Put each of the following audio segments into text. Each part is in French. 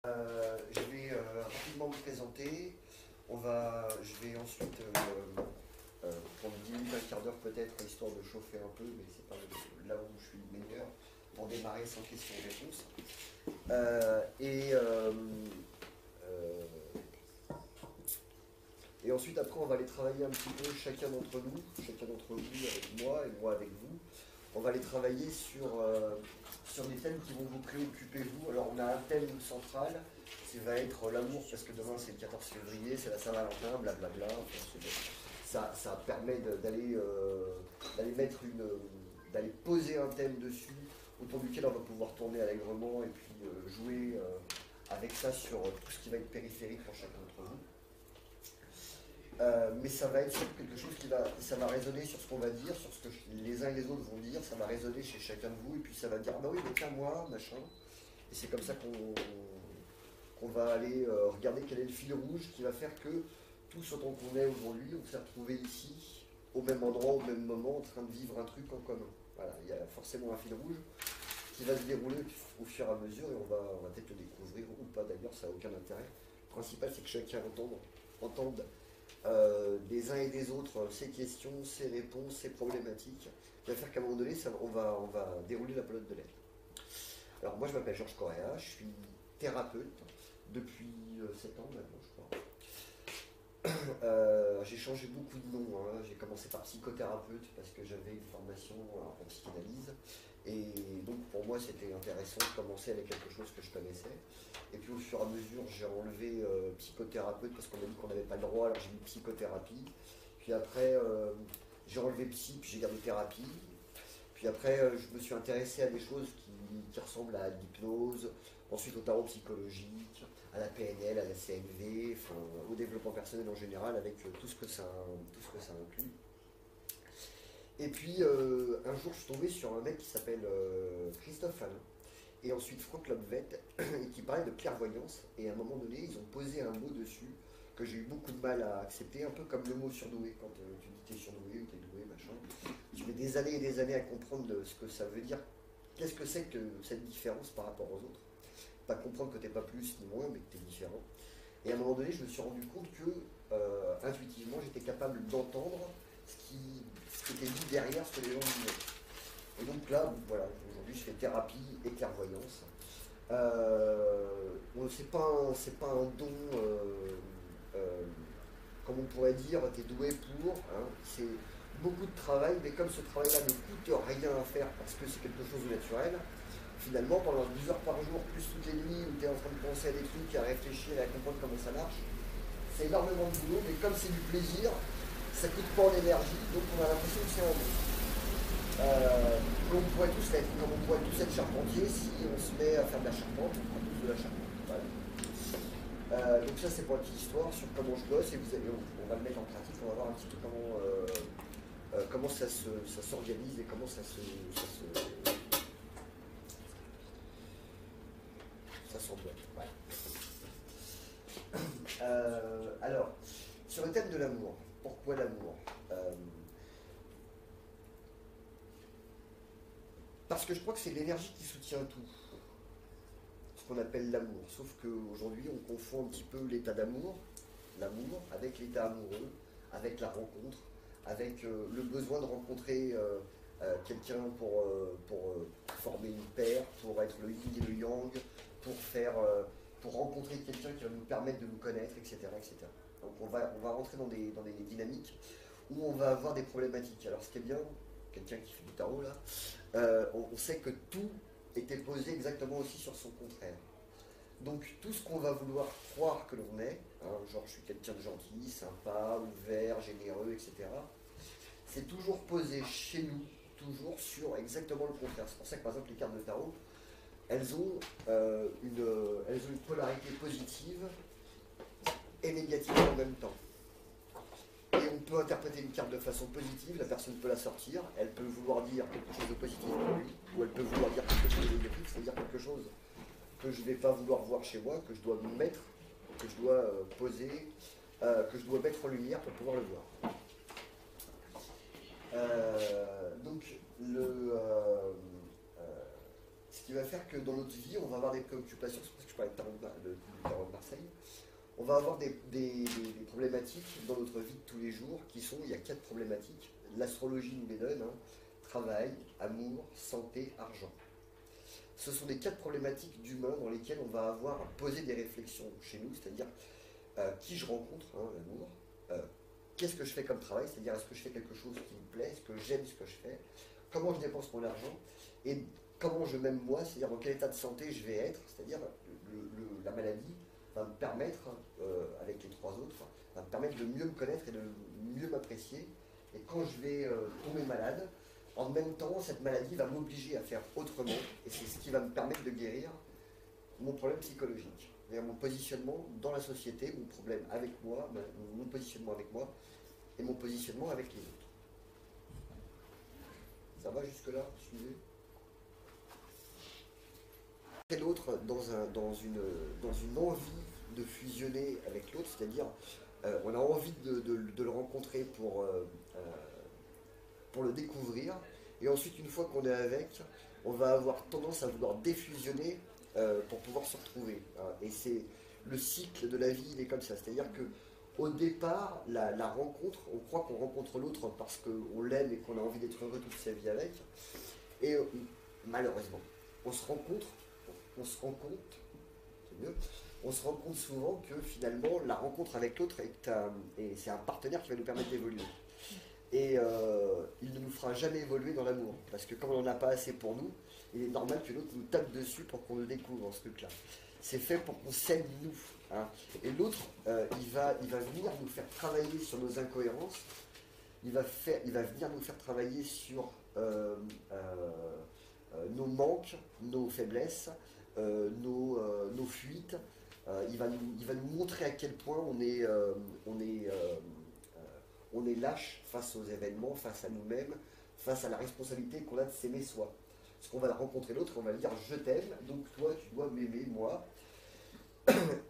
Je vais rapidement me présenter. Je vais ensuite prendre 10 minutes, un quart d'heure peut-être, histoire de chauffer un peu, mais c'est pas là où je suis le meilleur, pour démarrer sans questions-réponses. Euh, et ensuite, après, on va aller travailler un petit peu, chacun d'entre vous avec moi et moi avec vous. On va aller travailler sur des thèmes qui vont vous préoccuper, vous. Alors, on a un thème central, qui va être l'amour, parce que demain, c'est le 14 février, c'est la Saint-Valentin, blablabla. Enfin, ça permet d'aller poser un thème dessus, autour duquel on va pouvoir tourner allègrement et puis jouer avec ça sur tout ce qui va être périphérique pour chacun d'entre vous. Mais ça va être surtout quelque chose ça va résonner sur ce qu'on va dire, sur ce que les uns et les autres vont dire, ça va résonner chez chacun de vous, et puis ça va dire, ah bah oui, mais tiens, moi, machin. Et c'est comme ça qu'on va aller regarder quel est le fil rouge qui va faire que tous autant qu'on est aujourd'hui, on s'est retrouvés ici, au même endroit, au même moment, en train de vivre un truc en commun. Voilà, il y a forcément un fil rouge qui va se dérouler au fur et à mesure, et on va peut-être le découvrir ou pas d'ailleurs, ça n'a aucun intérêt. Le principal, c'est que chacun entende des uns et des autres ces questions, ces réponses, ces problématiques, qui va faire qu'à un moment donné, on va dérouler la pelote de l'air. Alors moi je m'appelle Georges Correa, je suis thérapeute depuis 7 ans maintenant je crois. J'ai changé beaucoup de noms, hein. J'ai commencé par psychothérapeute parce que j'avais une formation en psychanalyse. Et donc pour moi c'était intéressant de commencer avec quelque chose que je connaissais. Et puis au fur et à mesure j'ai enlevé psychothérapeute parce qu'on m'a dit qu'on n'avait pas le droit, alors j'ai mis psychothérapie. Puis après j'ai enlevé psy, puis j'ai gardé thérapie. Puis après je me suis intéressé à des choses qui ressemblent à l'hypnose, ensuite au tarot psychologique, à la PNL, à la CNV, enfin, au développement personnel en général, avec tout ce que ça inclut. Et puis un jour, je suis tombé sur un mec qui s'appelle Christophe Alain, et ensuite Franck Lobvet, et qui parlait de clairvoyance. Et à un moment donné, ils ont posé un mot dessus que j'ai eu beaucoup de mal à accepter, un peu comme le mot surdoué. Quand tu dis t'es surdoué ou t'es doué, machin, tu mets des années et des années à comprendre ce que ça veut dire. Qu'est-ce que c'est que cette différence par rapport aux autres? Pas comprendre que t'es pas plus ni moins, mais que t'es différent. Et à un moment donné, je me suis rendu compte que, intuitivement, j'étais capable d'entendre ce qui était dit derrière ce que les gens disaient. Et donc là, voilà, aujourd'hui, je fais thérapie et clairvoyance. C'est pas un don, comme on pourrait dire, t'es doué pour. Hein. C'est beaucoup de travail, mais comme ce travail-là ne coûte rien à faire parce que c'est quelque chose de naturel, finalement, pendant 12 heures par jour, plus toutes les nuits où tu es en train de penser à des trucs, à réfléchir et à comprendre comment ça marche, c'est énormément de boulot, mais comme c'est du plaisir, ça coûte pas en énergie, donc on a l'impression que c'est en bon. Comme on pourrait tous être charpentiers, si on se met à faire de la charpente, on fera tous de la charpente. Voilà. Donc ça c'est pour la petite histoire sur comment je bosse, et on va le mettre en pratique, on va voir un petit peu comment ça s'organise et comment ça s'emboîte. Voilà. Alors, sur le thème de l'amour, pourquoi l'amour? Parce que je crois que c'est l'énergie qui soutient tout, ce qu'on appelle l'amour. Sauf qu'aujourd'hui, on confond un petit peu l'état l'amour, avec l'état amoureux, avec la rencontre, avec le besoin de rencontrer quelqu'un pour former une paire, pour être le yin et le yang, pour rencontrer quelqu'un qui va nous permettre de nous connaître, etc. etc. Donc on va rentrer dans des dynamiques où on va avoir des problématiques. Alors ce qui est bien, quelqu'un qui fait du tarot là, on sait que tout était posé exactement aussi sur son contraire. Donc tout ce qu'on va vouloir croire que l'on est, hein, genre je suis quelqu'un de gentil, sympa, ouvert, généreux, etc., c'est toujours posé chez nous, toujours sur exactement le contraire. C'est pour ça que par exemple les cartes de tarot, elles ont une polarité positive et négative en même temps. Et on peut interpréter une carte de façon positive, la personne peut la sortir, elle peut vouloir dire quelque chose de positif pour lui, ou elle peut vouloir dire quelque chose de négatif, c'est-à-dire quelque chose que je ne vais pas vouloir voir chez moi, que je dois mettre, que je dois poser, que je dois mettre en lumière pour pouvoir le voir. Donc, ce Ce qui va faire que dans notre vie, on va avoir des préoccupations, c'est parce que je parlais du tarot de Marseille, on va avoir des problématiques dans notre vie de tous les jours il y a 4 problématiques. L'astrologie nous les donne, hein, travail, amour, santé, argent. Ce sont les 4 problématiques d'humains dans lesquelles on va avoir à poser des réflexions chez nous, c'est-à-dire qui je rencontre, hein, l'amour, qu'est-ce que je fais comme travail, c'est-à-dire est-ce que je fais quelque chose qui me plaît, est-ce que j'aime ce que je fais, comment je dépense mon argent, et comment je m'aime moi, c'est-à-dire dans quel état de santé je vais être, c'est-à-dire la maladie va me permettre, avec les 3 autres, va me permettre de mieux me connaître et de mieux m'apprécier. Et quand je vais tomber malade, en même temps, cette maladie va m'obliger à faire autrement, et c'est ce qui va me permettre de guérir mon problème psychologique, c'est-à-dire mon positionnement dans la société, mon problème avec moi, mon positionnement avec moi, et mon positionnement avec les autres. Ça va jusque-là? Suivez. L'autre dans une envie de fusionner avec l'autre, c'est-à-dire on a envie de le rencontrer pour le découvrir, et ensuite une fois qu'on est avec, on va avoir tendance à vouloir défusionner pour pouvoir se retrouver. Hein. Et c'est le cycle de la vie, il est comme ça, c'est-à-dire que au départ, la rencontre, on croit qu'on rencontre l'autre parce qu'on l'aime et qu'on a envie d'être heureux toute sa vie avec, et malheureusement, on se rencontre, c'est mieux, on se rend compte souvent que finalement la rencontre avec l'autre c'est un partenaire qui va nous permettre d'évoluer. Et il ne nous fera jamais évoluer dans l'amour, parce que comme on n'en a pas assez pour nous, il est normal que l'autre nous tape dessus pour qu'on le découvre, ce truc-là. C'est fait pour qu'on s'aime nous. Hein. Et l'autre, il va venir nous faire travailler sur nos incohérences, il va venir nous faire travailler sur nos manques, nos faiblesses, nos fuites. Il va nous montrer à quel point on est lâche face aux événements, face à nous-mêmes, face à la responsabilité qu'on a de s'aimer soi. Parce qu'on va rencontrer l'autre, on va lui dire je t'aime, donc toi tu dois m'aimer, moi.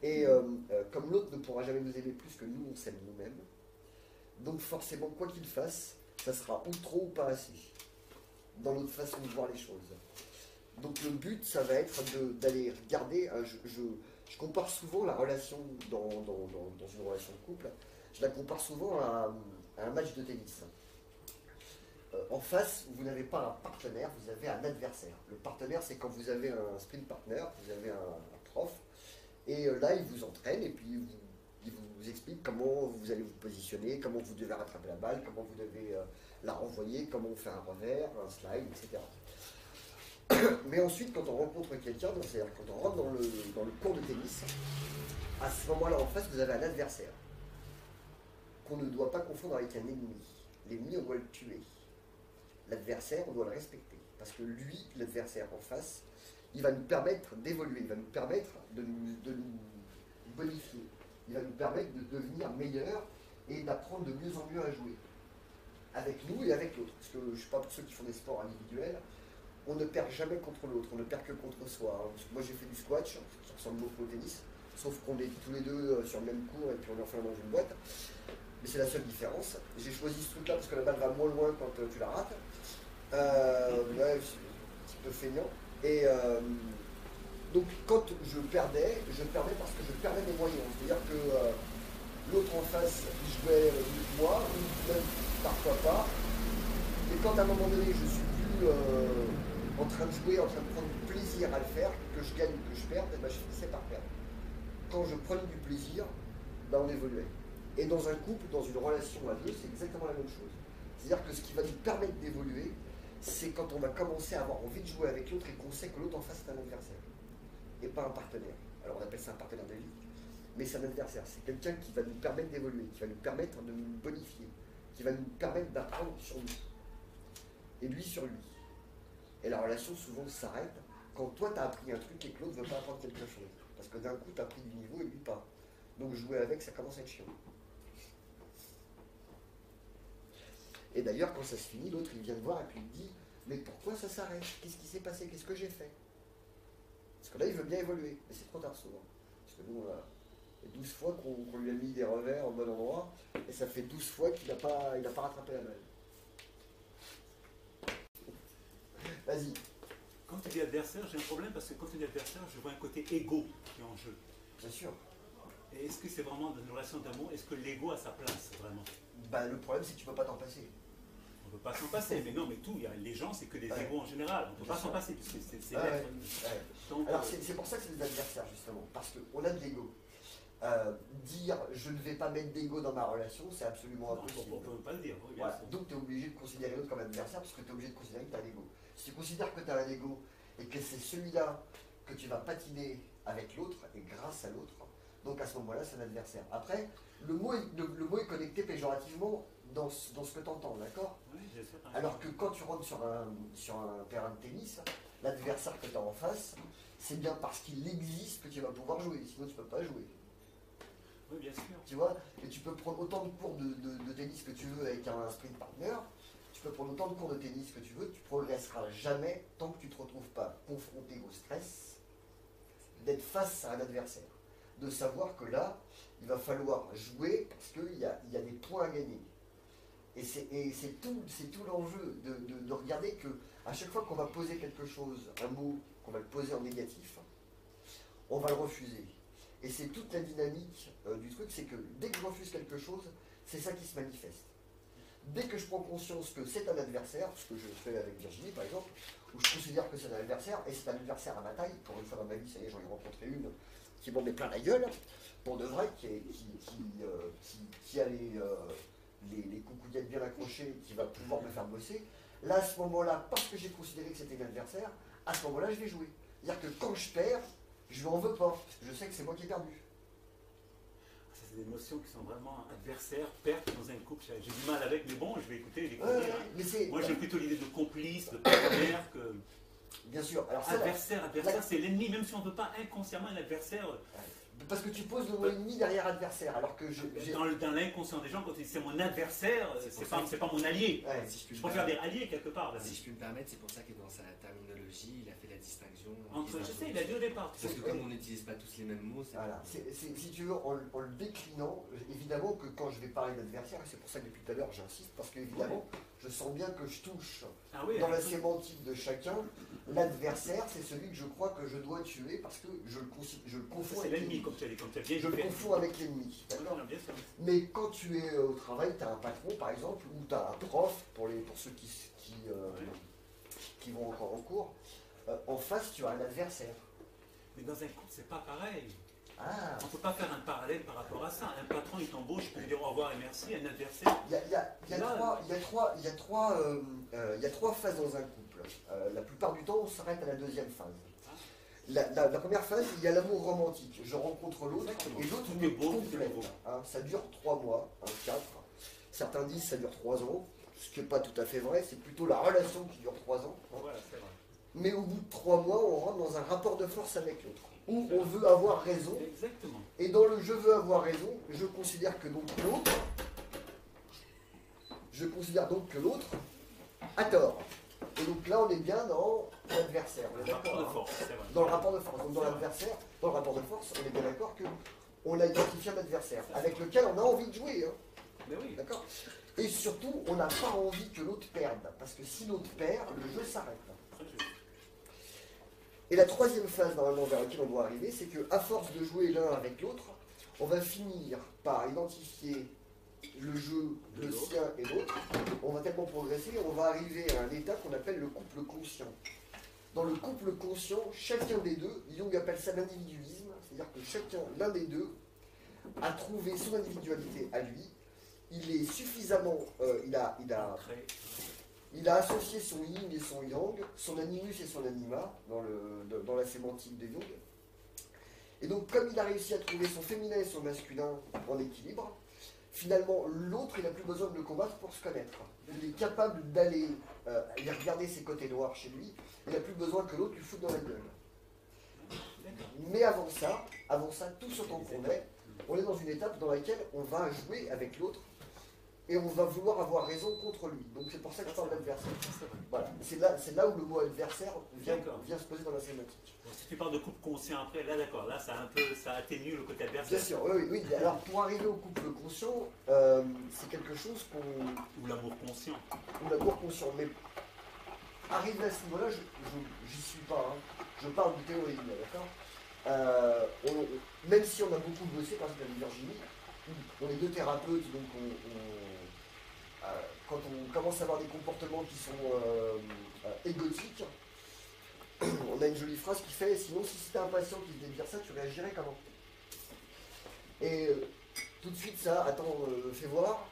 Et comme l'autre ne pourra jamais nous aimer plus que nous, on s'aime nous-mêmes, donc forcément, quoi qu'il fasse, ça sera ou trop ou pas assez, dans notre façon de voir les choses. Donc le but, ça va être d'aller regarder, je compare souvent la relation dans une relation de couple, je la compare souvent à un match de tennis. En face, vous n'avez pas un partenaire, vous avez un adversaire. Le partenaire, c'est quand vous avez un sprint partner, vous avez un prof, et là, il vous entraîne, et puis il vous explique comment vous allez vous positionner, comment vous devez rattraper la balle, comment vous devez la renvoyer, comment on fait un revers, un slide, etc. Mais ensuite, quand on rencontre quelqu'un, c'est-à-dire quand on rentre dans le cours de tennis, à ce moment-là, en face, vous avez un adversaire qu'on ne doit pas confondre avec un ennemi. L'ennemi, on doit le tuer. L'adversaire, on doit le respecter. Parce que lui, l'adversaire en face, il va nous permettre d'évoluer, il va nous permettre de nous bonifier, il va nous permettre de devenir meilleurs et d'apprendre de mieux en mieux à jouer. Avec nous et avec l'autre. Parce que je ne sais pas pour ceux qui font des sports individuels, on ne perd jamais contre l'autre, on ne perd que contre soi. Parce que moi j'ai fait du squash, qui ressemble beaucoup au tennis, sauf qu'on est tous les deux sur le même cours et puis on est enfermé dans une boîte. Mais c'est la seule différence. J'ai choisi ce truc-là parce que la balle va moins loin quand tu la rates. Ouais, je suis un petit peu feignant. Et donc quand je perdais parce que je perdais mes moyens. C'est-à-dire que l'autre en face, il jouait mieux que moi, ou même parfois pas. Et quand à un moment donné, je suis plus en train de jouer, en train de prendre du plaisir à le faire, que je gagne ou que je perde, ben, je finissais par perdre. Quand je prenais du plaisir, ben, on évoluait. Et dans un couple, dans une relation à deux, c'est exactement la même chose. C'est-à-dire que ce qui va nous permettre d'évoluer, c'est quand on va commencer à avoir envie de jouer avec l'autre et qu'on sait que l'autre en face est un adversaire. Et pas un partenaire. Alors on appelle ça un partenaire de vie, mais c'est un adversaire. C'est quelqu'un qui va nous permettre d'évoluer, qui va nous permettre de nous bonifier, qui va nous permettre d'apprendre sur nous. Et lui sur lui. Et la relation souvent s'arrête quand toi tu as appris un truc et que l'autre ne veut pas apprendre quelque chose. Parce que d'un coup tu as pris du niveau et lui pas. Donc jouer avec, ça commence à être chiant. Et d'ailleurs, quand ça se finit, l'autre il vient te voir et puis il dit mais pourquoi ça s'arrête? Qu'est-ce qui s'est passé? Qu'est-ce que j'ai fait? Parce que là, il veut bien évoluer, mais c'est trop tard souvent. Parce que nous, on a 12 fois qu'on lui a mis des revers au bon endroit, et ça fait 12 fois qu'il n'a pas rattrapé la balle. Vas-y. Quand tu dis adversaire, j'ai un problème parce que quand tu dis adversaire, je vois un côté égo qui est en jeu. Bien sûr. Et est-ce que c'est vraiment dans une relation d'amour, est-ce que l'ego a sa place vraiment? Bah, le problème, c'est que tu peux pas t'en passer. On ne peut pas s'en passer, mais non, mais tout, les gens, c'est que des égos en général. On ne peut pas s'en passer, puisque c'est l'être. Donc, alors, c'est pour ça que c'est des adversaires, justement, parce qu'on a de l'ego. Dire je ne vais pas mettre d'ego dans ma relation, c'est absolument impossible. On ne peut pas le dire. Oui, voilà. Donc tu es obligé de considérer l'autre comme adversaire parce que tu es obligé de considérer que tu as un ego. Si tu considères que tu as un ego et que c'est celui-là que tu vas patiner avec l'autre et grâce à l'autre, donc à ce moment-là c'est un adversaire. Après, le mot est connecté péjorativement dans ce que tu entends, d'accord? Oui, bien sûr. Alors que quand tu rentres sur un terrain de tennis, l'adversaire que tu as en face, c'est bien parce qu'il existe que tu vas pouvoir jouer, sinon tu ne peux pas jouer. Oui, bien sûr. Tu vois, et tu peux prendre autant de cours de tennis que tu veux avec un sprint partner, tu peux prendre autant de cours de tennis que tu veux, tu progresseras jamais tant que tu ne te retrouves pas confronté au stress d'être face à un adversaire. De savoir que là, il va falloir jouer parce qu'il y a des points à gagner. Et c'est tout l'enjeu de regarder que à chaque fois qu'on va poser quelque chose, un mot, qu'on va le poser en négatif, on va le refuser. Et c'est toute la dynamique du truc, c'est que dès que je refuse quelque chose, c'est ça qui se manifeste. Dès que je prends conscience que c'est un adversaire, ce que je fais avec Virginie par exemple, où je considère que c'est un adversaire, et c'est un adversaire à ma taille, pour une fois dans ma vie, ça y est, j'en ai rencontré une qui m'en met plein la gueule, pour de vrai, qui a les coucouillettes bien accrochées, qui va pouvoir me faire bosser. Là, à ce moment-là, parce que j'ai considéré que c'était un adversaire, à ce moment-là, je vais jouer. C'est-à-dire que quand je perds, je lui en veux pas, parce que je sais que c'est moi qui ai perdu. Ça, c'est des notions qui sont vraiment adversaires, perte dans un couple. J'ai du mal avec, mais bon, je vais écouter. Moi, j'ai plutôt l'idée de complice, de partenaire que. Bien sûr. Alors, adversaire, c'est l'ennemi, même si on ne veut pas inconsciemment un adversaire. Parce que tu poses le mot ennemi derrière adversaire, alors que dans l'inconscient des gens, quand ils disent c'est mon adversaire, c'est pas mon allié. Ouais, si je préfère dire allié quelque part. Si je puis me permettre, c'est pour ça que dans sa terminologie, il a fait la distinction entre. Je sais, il a dit au départ. Parce que comme on n'utilise pas tous les mêmes mots, c'est. Voilà. Si tu veux, en le déclinant, évidemment que quand je vais parler d'adversaire, et c'est pour ça que depuis tout à l'heure j'insiste, parce qu'évidemment, je sens bien que je touche dans la sémantique de chacun. L'adversaire, c'est celui que je crois que je dois tuer parce que je le confonds avec l'ennemi. Comme tu as dit, je le confonds avec l'ennemi. Mais quand tu es au travail, tu as un patron par exemple, ou tu as un prof, pour ceux qui vont encore en cours, en face tu as un adversaire. Mais dans un couple, c'est pas pareil. Ah. On ne peut pas faire un parallèle par rapport à ça. Un patron, il t'embauche, il peut dire au revoir et merci. Un adversaire. Il y a trois phases dans un couple. La plupart du temps, on s'arrête à la deuxième phase. La première phase, il y a l'amour romantique. Je rencontre l'autre et l'autre me complète. Ça dure 3 mois, 4. Certains disent ça dure 3 ans, ce qui n'est pas tout à fait vrai. C'est plutôt la relation qui dure 3 ans. Voilà, c'est vrai. Mais au bout de 3 mois, on rentre dans un rapport de force avec l'autre, où on veut avoir raison. Exactement. Et dans le je veux avoir raison, je considère que donc l'autre a tort. Et donc là, on est bien dans l'adversaire. Dans le rapport de force. Donc dans l'adversaire, dans le rapport de force, on est bien d'accord qu'on a identifié un adversaire avec lequel on a envie de jouer. Mais oui. D'accord. Et surtout, on n'a pas envie que l'autre perde. Parce que si l'autre perd, le jeu s'arrête. Et la troisième phase, normalement, vers laquelle on doit arriver, c'est qu'à force de jouer l'un avec l'autre, on va finir par identifier le jeu, le sien et l'autre. On va tellement progresser, on va arriver à un état qu'on appelle le couple conscient. Dans le couple conscient, chacun des deux, Jung appelle ça l'individualisme, c'est-à-dire que l'un des deux, a trouvé son individualité à lui. Il est suffisamment, il a associé son yin et son yang, son animus et son anima, dans la sémantique de Jung. Et donc, comme il a réussi à trouver son féminin et son masculin en équilibre, finalement, l'autre, il n'a plus besoin de le combattre pour se connaître. Il est capable d'aller regarder ses côtés noirs chez lui, il n'a plus besoin que l'autre lui foute dans la gueule. Mais avant ça, tous autant qu'on est, on est dans une étape dans laquelle on va jouer avec l'autre, et on va vouloir avoir raison contre lui. Donc c'est pour ça que je parle d'adversaire. Voilà. C'est là où le mot adversaire vient se poser dans la sémantique. Si tu parles de couple conscient après, là d'accord, là ça atténue le côté adversaire. Bien sûr, oui. Alors pour arriver au couple conscient, c'est quelque chose qu'on... Ou l'amour conscient. Ou l'amour conscient, mais arrivé à ce niveau-là, j'y suis pas. Hein. Je parle de théorie, d'accord. Même si on a beaucoup bossé, par exemple avec Virginie, on est deux thérapeutes, donc quand on commence à avoir des comportements qui sont égotiques, on a une jolie phrase qui fait « Sinon, si c'était un patient qui venait de dire ça, tu réagirais comment ?» Et tout de suite, ça, attends, fais voir.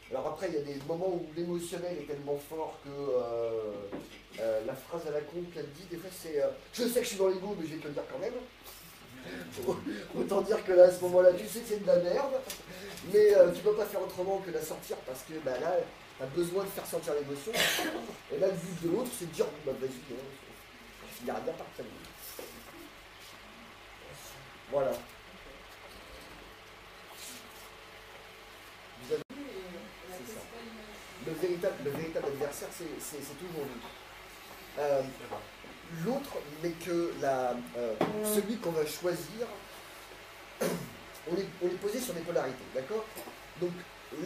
Alors après, il y a des moments où l'émotionnel est tellement fort que la phrase à la con qu'elle dit, des fois, c'est je sais que je suis dans l'ego, mais je vais te le dire quand même. Autant dire que là, à ce moment-là, tu sais que c'est de la merde, mais tu peux pas faire autrement que la sortir parce que bah, là, tu as besoin de faire sortir l'émotion. Et là, le but de l'autre, c'est de dire bah, vas-y, il n'y a rien par ça. Voilà. Vous avez vu, c'est ça. Le véritable adversaire, c'est toujours lui. L'autre n'est que celui qu'on va choisir. On est posé sur des polarités, d'accord? Donc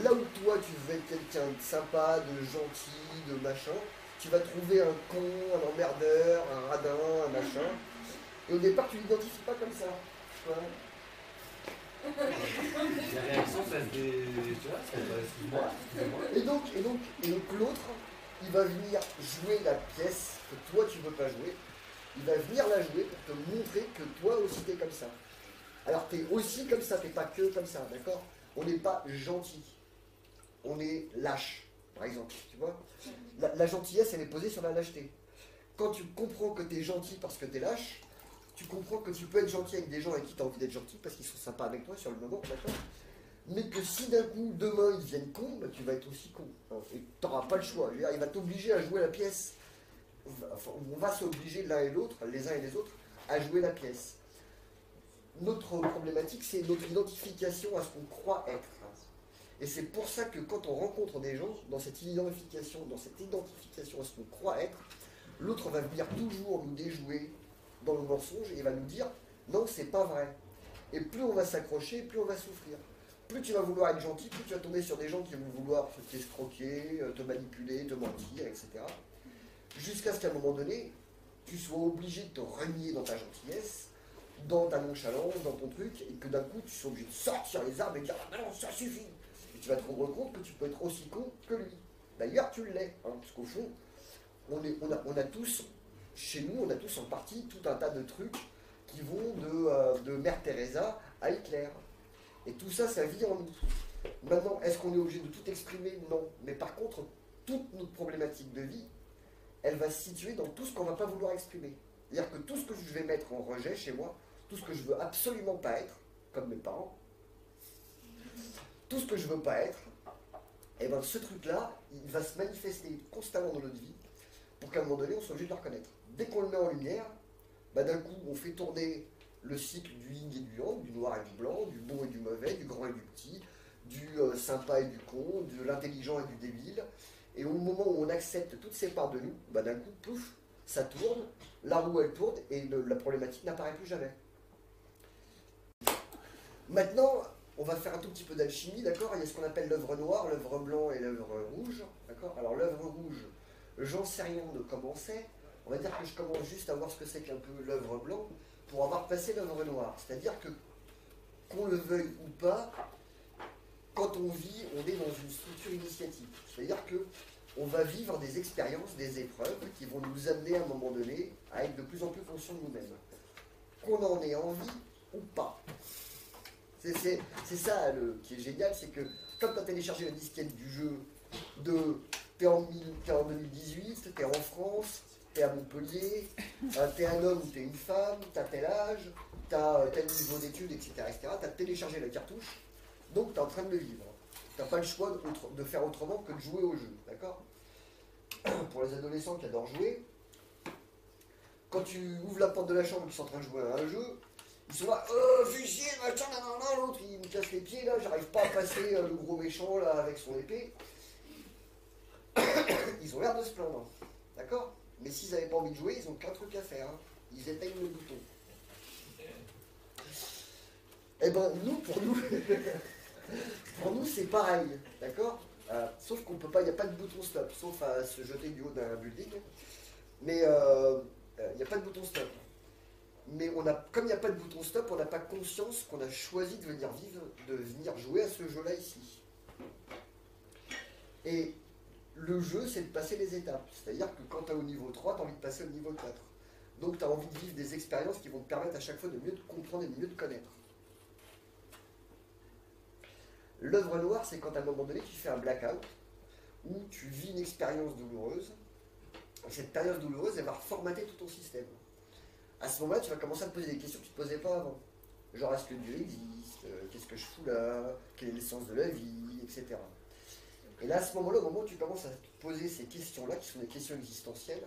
là où toi tu veux être quelqu'un de sympa, de gentil, de machin, tu vas trouver un con, un emmerdeur, un radin, un machin. Et au départ tu l'identifies pas comme ça. Ouais. La réaction, ça se tu vois, excuse-moi. Et donc l'autre, il va venir jouer la pièce que toi tu ne veux pas jouer. Il va venir la jouer pour te montrer que toi aussi t'es comme ça. Alors t'es aussi comme ça, t'es pas que comme ça, d'accord? On n'est pas gentil. On est lâche, par exemple, tu vois? La gentillesse, elle est posée sur la lâcheté. Quand tu comprends que t'es gentil parce que t'es lâche, tu comprends que tu peux être gentil avec des gens avec qui tu as envie d'être gentil parce qu'ils sont sympas avec toi sur le moment, d'accord? Mais que si d'un coup, demain, ils deviennent cons, bah, tu vas être aussi con. Et tu n'auras pas le choix. Je veux dire, il va t'obliger à jouer la pièce. Enfin, on va s'obliger l'un et l'autre, les uns et les autres, à jouer la pièce. Notre problématique, c'est notre identification à ce qu'on croit être. Et c'est pour ça que quand on rencontre des gens, dans cette identification à ce qu'on croit être, l'autre va venir toujours nous déjouer dans le mensonge et il va nous dire non, c'est pas vrai. Et plus on va s'accrocher, plus on va souffrir. Plus tu vas vouloir être gentil, plus tu vas tomber sur des gens qui vont vouloir t'escroquer, te manipuler, te mentir, etc. Jusqu'à ce qu'à un moment donné, tu sois obligé de te renier dans ta gentillesse, dans ta nonchalance, dans ton truc, et que d'un coup tu sois obligé de sortir les armes et de dire ah non, ça suffit. Et tu vas te rendre compte que tu peux être aussi con que lui. D'ailleurs, tu l'es, hein, parce qu'au fond, on a tous, chez nous, on a tous en partie tout un tas de trucs qui vont de Mère Teresa à Hitler. Et tout ça, ça vit en nous. Maintenant, est-ce qu'on est obligé de tout exprimer? Non. Mais par contre, toute notre problématique de vie, elle va se situer dans tout ce qu'on ne va pas vouloir exprimer. C'est-à-dire que tout ce que je vais mettre en rejet chez moi, tout ce que je ne veux absolument pas être, comme mes parents, tout ce que je ne veux pas être, et bien ce truc-là, il va se manifester constamment dans notre vie pour qu'à un moment donné, on soit obligé de le reconnaître. Dès qu'on le met en lumière, bah d'un coup, on fait tourner le cycle du yin et du yang, du noir et du blanc, du bon et du mauvais, du grand et du petit, du sympa et du con, de l'intelligent et du débile. Et au moment où on accepte toutes ces parts de nous, bah d'un coup, pouf, ça tourne, la roue elle tourne et la problématique n'apparaît plus jamais. Maintenant, on va faire un tout petit peu d'alchimie, d'accord? Il y a ce qu'on appelle l'œuvre noire, l'œuvre blanc et l'œuvre rouge, d'accord? Alors l'œuvre rouge, j'en sais rien de comment c'est. On va dire que je commence juste à voir ce que c'est qu'un peu l'œuvre blanc pour avoir passé l'œuvre noire. C'est-à-dire que, qu'on le veuille ou pas, quand on vit, on est dans une structure initiatique. C'est-à-dire que on va vivre des expériences, des épreuves qui vont nous amener à un moment donné à être de plus en plus conscients de nous-mêmes. Qu'on en ait envie ou pas. C'est ça qui est génial, c'est que quand tu as téléchargé la disquette du jeu t'es en 2018, t'es en France, t'es à Montpellier, t'es un homme ou t'es une femme, t'as tel âge, t'as tel niveau d'études, etc. T'as téléchargé la cartouche, donc t'es en train de le vivre. T'as pas le choix de faire autrement que de jouer au jeu, d'accord? Pour les adolescents qui adorent jouer, quand tu ouvres la porte de la chambre et qu'ils sont en train de jouer à un jeu, ils sont là, fais chier, machin, l'autre il me casse les pieds, là, j'arrive pas à passer le gros méchant là avec son épée. Ils ont l'air de se plaindre, d'accord? Mais s'ils n'avaient pas envie de jouer, ils ont qu'un truc à faire, hein. Ils éteignent le bouton. Eh ben, pour nous c'est pareil, d'accord? Sauf qu'on peut pas, il n'y a pas de bouton stop, sauf à se jeter du haut d'un building. Mais il n'y a pas de bouton stop. Mais comme il n'y a pas de bouton stop, on n'a pas conscience qu'on a choisi de venir vivre, de venir jouer à ce jeu-là ici. Et le jeu, c'est de passer les étapes. C'est-à-dire que quand tu es au niveau 3, tu as envie de passer au niveau 4. Donc tu as envie de vivre des expériences qui vont te permettre à chaque fois de mieux te comprendre et de mieux te connaître. L'œuvre noire, c'est quand à un moment donné, tu fais un blackout, où tu vis une expérience douloureuse. Et cette période douloureuse, elle va reformater tout ton système. À ce moment-là, tu vas commencer à te poser des questions que tu ne te posais pas avant. Genre, est-ce que Dieu existe? Qu'est-ce que je fous là? Quel est le sens de la vie? Etc. Et là, à ce moment-là, au moment où tu commences à te poser ces questions-là, qui sont des questions existentielles,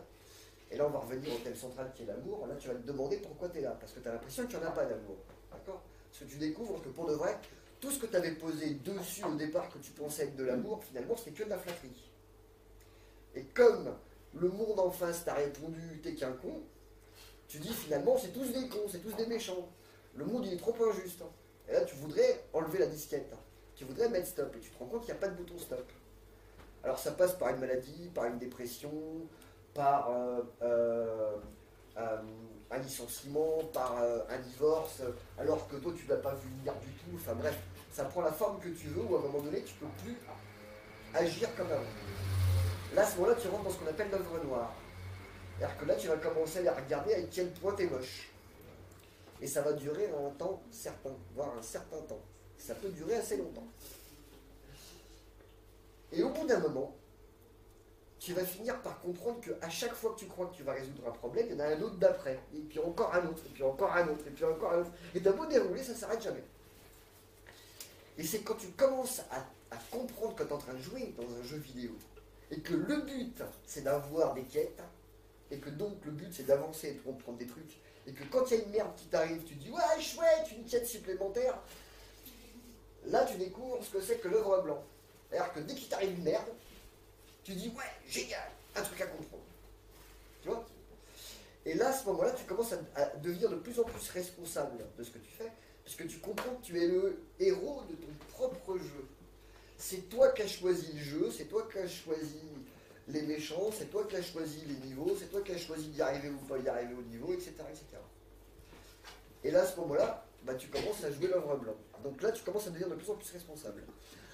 et là, on va revenir au thème central qui est l'amour, là, tu vas te demander pourquoi tu es là. Parce que tu as l'impression qu'il n'y en a pas d'amour. D'accord? Parce que tu découvres que pour de vrai, tout ce que tu avais posé dessus au départ que tu pensais être de l'amour, finalement, c'était que de la flatterie. Et comme le monde en face t'a répondu, t'es qu'un con, tu dis finalement, c'est tous des cons, c'est tous des méchants. Le monde, il est trop injuste. Et là, tu voudrais enlever la disquette. Tu voudrais mettre stop. Et tu te rends compte qu'il n'y a pas de bouton stop. Alors, ça passe par une maladie, par une dépression, par un licenciement, par un divorce, alors que toi, tu ne l'as pas vu venir du tout. Enfin bref, ça prend la forme que tu veux, ou à un moment donné, tu ne peux plus agir comme avant. Là, à ce moment-là, tu rentres dans ce qu'on appelle l'œuvre noire. C'est-à-dire que là, tu vas commencer à regarder à quel point tu es moche. Et ça va durer un temps certain, voire un certain temps. Ça peut durer assez longtemps. Et au bout d'un moment, tu vas finir par comprendre qu'à chaque fois que tu crois que tu vas résoudre un problème, il y en a un autre d'après. Et puis encore un autre, et puis encore un autre, et puis encore un autre. Et t'as beau dérouler, ça ne s'arrête jamais. Et c'est quand tu commences à comprendre que tu es en train de jouer dans un jeu vidéo, et que le but, c'est d'avoir des quêtes, et que donc le but, c'est d'avancer et de comprendre des trucs, et que quand il y a une merde qui t'arrive, tu te dis « Ouais, chouette, une quête supplémentaire », là, tu découvres ce que c'est que l'œuvre blanc. C'est-à-dire que dès qu'il t'arrive une merde, tu dis « Ouais, génial, un truc à comprendre ». Tu vois? Et là, à ce moment-là, tu commences à devenir de plus en plus responsable de ce que tu fais, parce que tu comprends que tu es le héros de ton propre jeu. C'est toi qui as choisi le jeu, c'est toi qui as choisi les méchants, c'est toi qui as choisi les niveaux, c'est toi qui as choisi d'y arriver ou pas y arriver au niveau, etc. etc. Et là, à ce moment-là, bah, tu commences à jouer l'œuvre blanc. Donc là, tu commences à devenir de plus en plus responsable.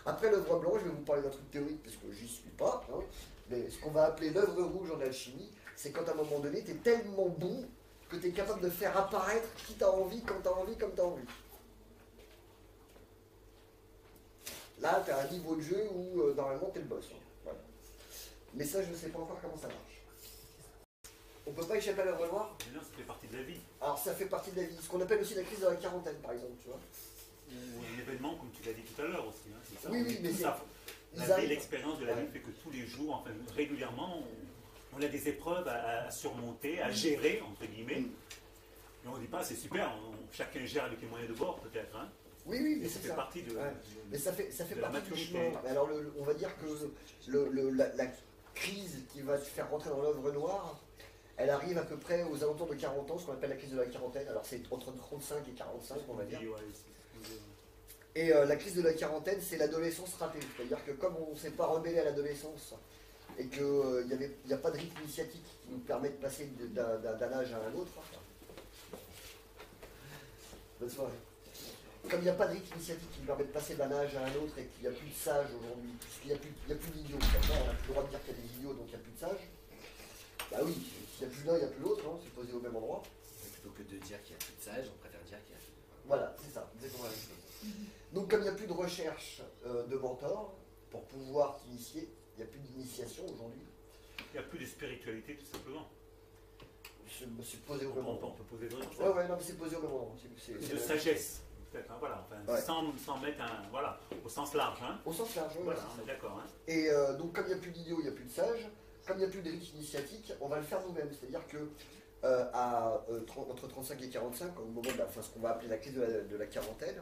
Après l'œuvre blanc, je vais vous parler d'un truc théorique, parce que j'y suis pas, hein, mais ce qu'on va appeler l'œuvre rouge en alchimie, c'est quand à un moment donné, tu es tellement bon que tu es capable de faire apparaître qui t'as envie, quand t'as envie, comme t'as envie. Là, tu as un niveau de jeu où normalement tu es le boss. Hein. Voilà. Mais ça, je ne sais pas encore comment ça marche. On ne peut pas échapper à l'œuvre noire. Mais non, ça fait partie de la vie. Alors ça fait partie de la vie. Ce qu'on appelle aussi la crise de la quarantaine, par exemple, tu vois. Ou un événement, comme tu l'as dit tout à l'heure aussi. Hein, c'est ça. Oui, mais ça. L'expérience de la vie fait que tous les jours, enfin régulièrement, on a des épreuves à surmonter, à gérer, entre guillemets. Et on ne dit pas, c'est super, chacun gère avec les moyens de bord, peut-être. Hein. Oui, mais ça fait partie de, mais ça fait de partie la maturité. Alors, on va dire que la crise qui va te faire rentrer dans l'œuvre noire, elle arrive à peu près aux alentours de 40 ans, ce qu'on appelle la crise de la quarantaine. Alors, c'est entre 35 et 45, on va dire. Et la crise de la quarantaine, c'est l'adolescence ratée. C'est-à-dire que comme on ne s'est pas rebellé à l'adolescence, et qu'il n'y a pas de rythme initiatique qui nous permet de passer d'un âge à un autre. Bonne soirée. Comme il n'y a pas de rythme initiatique qui nous permet de passer d'un âge à un autre et qu'il n'y a plus de sages aujourd'hui, puisqu'il n'y a plus d'idiots, on n'a plus le droit de dire qu'il y a des idiots, donc il n'y a plus de sages. Bah oui, s'il n'y a plus l'un, il n'y a plus l'autre, hein, c'est posé au même endroit. Plutôt que de dire qu'il n'y a plus de sages, on préfère dire qu'il y a plus de... Voilà, c'est ça, exactement la même chose. Donc comme il n'y a plus de recherche de mentors pour pouvoir t'initier, il n'y a plus d'initiation aujourd'hui. Il n'y a plus de spiritualité tout simplement. C'est posé au même endroit. On peut poser d'autres choses. Ouais, non, mais c'est posé au même endroit. C'est de sagesse, peut-être, hein, voilà. Enfin, sans mettre voilà, au sens large. Hein. Au sens large, oui. Voilà, on est d'accord. Hein. Et donc comme il n'y a plus d'idiots, il n'y a plus de sages. Comme il n'y a plus de rythme initiatique, on va le faire nous-mêmes. C'est-à-dire que entre 35 et 45, au moment de ce qu'on va appeler la crise de la quarantaine,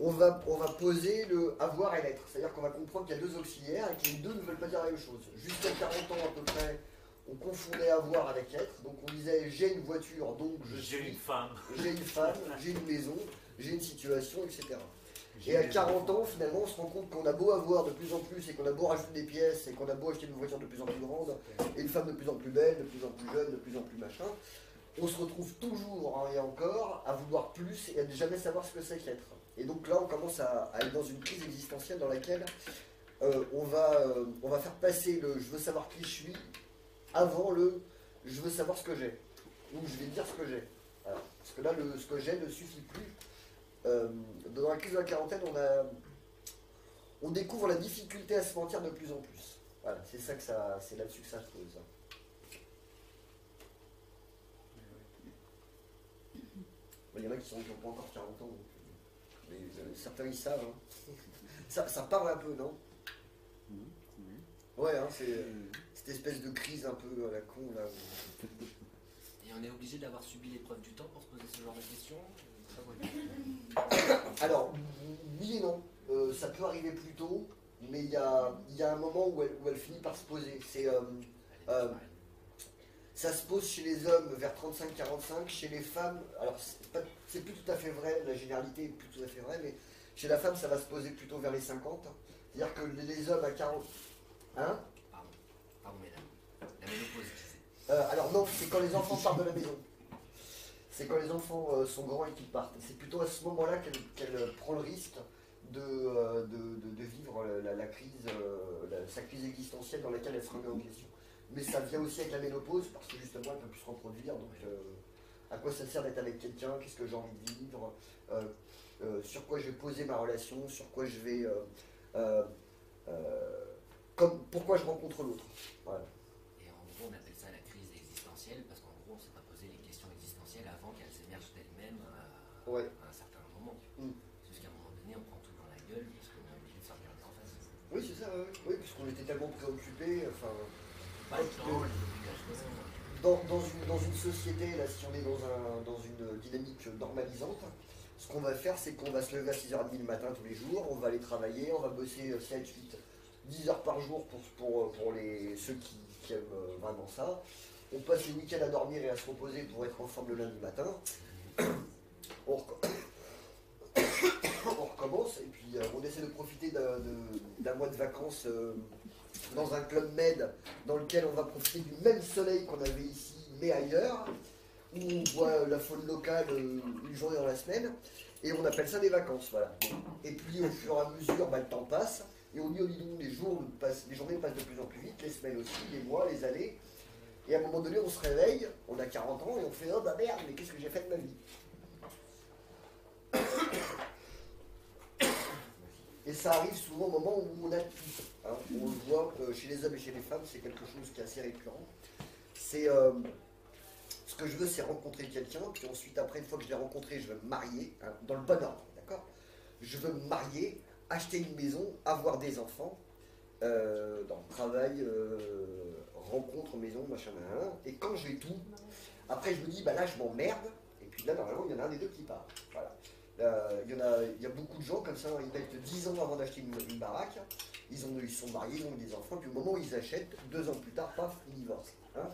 on va poser le avoir et l'être. C'est-à-dire qu'on va comprendre qu'il y a deux auxiliaires et que les deux ne veulent pas dire la même chose. Jusqu'à 40 ans à peu près, on confondait avoir avec être. Donc on disait j'ai une voiture, donc j'ai une femme, j'ai une maison, j'ai une situation, etc. Et à 40 ans, finalement, on se rend compte qu'on a beau avoir de plus en plus, et qu'on a beau rajouter des pièces, et qu'on a beau acheter une voiture de plus en plus grande, et une femme de plus en plus belle, de plus en plus jeune, de plus en plus machin, on se retrouve toujours, hein, et encore, à vouloir plus, et à ne jamais savoir ce que c'est qu'être. Et donc là, on commence à aller dans une crise existentielle dans laquelle on va faire passer le « je veux savoir qui je suis » avant le « je veux savoir ce que j'ai », ou « je vais dire ce que j'ai ». Parce que là, ce que j'ai ne suffit plus. Dans la crise de la quarantaine, on découvre la difficulté à se mentir de plus en plus. Voilà, c'est là-dessus que ça se pose. Il y en a qui n'ont pas encore 40 ans, donc, mais certains ils savent. Hein. Ça parle un peu, non? Ouais, hein, c'est cette espèce de crise un peu à la con là. Et on est obligé d'avoir subi l'épreuve du temps pour se poser ce genre de questions? Alors, oui et non. Ça peut arriver plus tôt, mais il y a un moment où elle finit par se poser. Ça se pose chez les hommes vers 35-45, chez les femmes, alors c'est plus tout à fait vrai, la généralité est plus tout à fait vraie, mais chez la femme ça va se poser plutôt vers les 50. C'est-à-dire que les hommes à 40... Hein? Pardon mesdames, la ménopause, je disais. Alors non, c'est quand les enfants partent de la maison. C'est quand les enfants sont grands et qu'ils partent. C'est plutôt à ce moment-là qu'elle prend le risque de vivre la crise, sa crise existentielle dans laquelle elle se remet en question. Mais ça vient aussi avec la ménopause, parce que justement elle ne peut plus se reproduire. Donc à quoi ça sert d'être avec quelqu'un? Qu'est-ce que j'ai envie de vivre? Sur quoi je vais poser ma relation? Sur quoi je vais... pourquoi je rencontre l'autre? Voilà. Et en gros, on appelle ça la crise existentielle, parce qu'en gros, on ne s'est pas posé les questions existentielles avant qu'elles émergent d'elles-mêmes à un certain moment. Jusqu'à un moment donné, on prend tout dans la gueule, parce qu'on est obligé de se regarder en face. Oui, c'est ça, oui, puisqu'on était tellement préoccupés. Dans une société, là, si on est dans une dynamique normalisante, ce qu'on va faire, c'est qu'on va se lever à 6h30 le matin tous les jours, on va aller travailler, on va bosser 7, 8, 10 heures par jour pour ceux qui aiment vraiment ça. On passe les week-ends à dormir et à se reposer pour être en forme le lundi matin. On recommence et puis on essaie de profiter d'un mois de vacances dans un club med dans lequel on va profiter du même soleil qu'on avait ici mais ailleurs, où on voit la faune locale une journée dans la semaine et on appelle ça des vacances, voilà. Et puis au fur et à mesure, le temps passe et au milieu les journées passent de plus en plus vite, les semaines aussi, les mois, les années, et à un moment donné on se réveille, on a 40 ans et on fait oh bah merde, mais qu'est-ce que j'ai fait de ma vie? Et ça arrive souvent au moment où on a tout. Hein. On le voit chez les hommes et chez les femmes, c'est quelque chose qui est assez récurrent. C'est ce que je veux, c'est rencontrer quelqu'un, puis ensuite après, une fois que je l'ai rencontré, je veux me marier, hein, dans le bon ordre, d'accord? Je veux me marier, acheter une maison, avoir des enfants, dans le travail, rencontre, maison, machin, et quand j'ai tout, après je me dis, bah là je m'emmerde, et puis là normalement il y en a un des deux qui part. Voilà. Il y a beaucoup de gens comme ça, ils mettent 10 ans avant d'acheter une baraque, ils sont mariés, ils ont des enfants, puis au moment où ils achètent, 2 ans plus tard, paf, ils divorcent. Hein.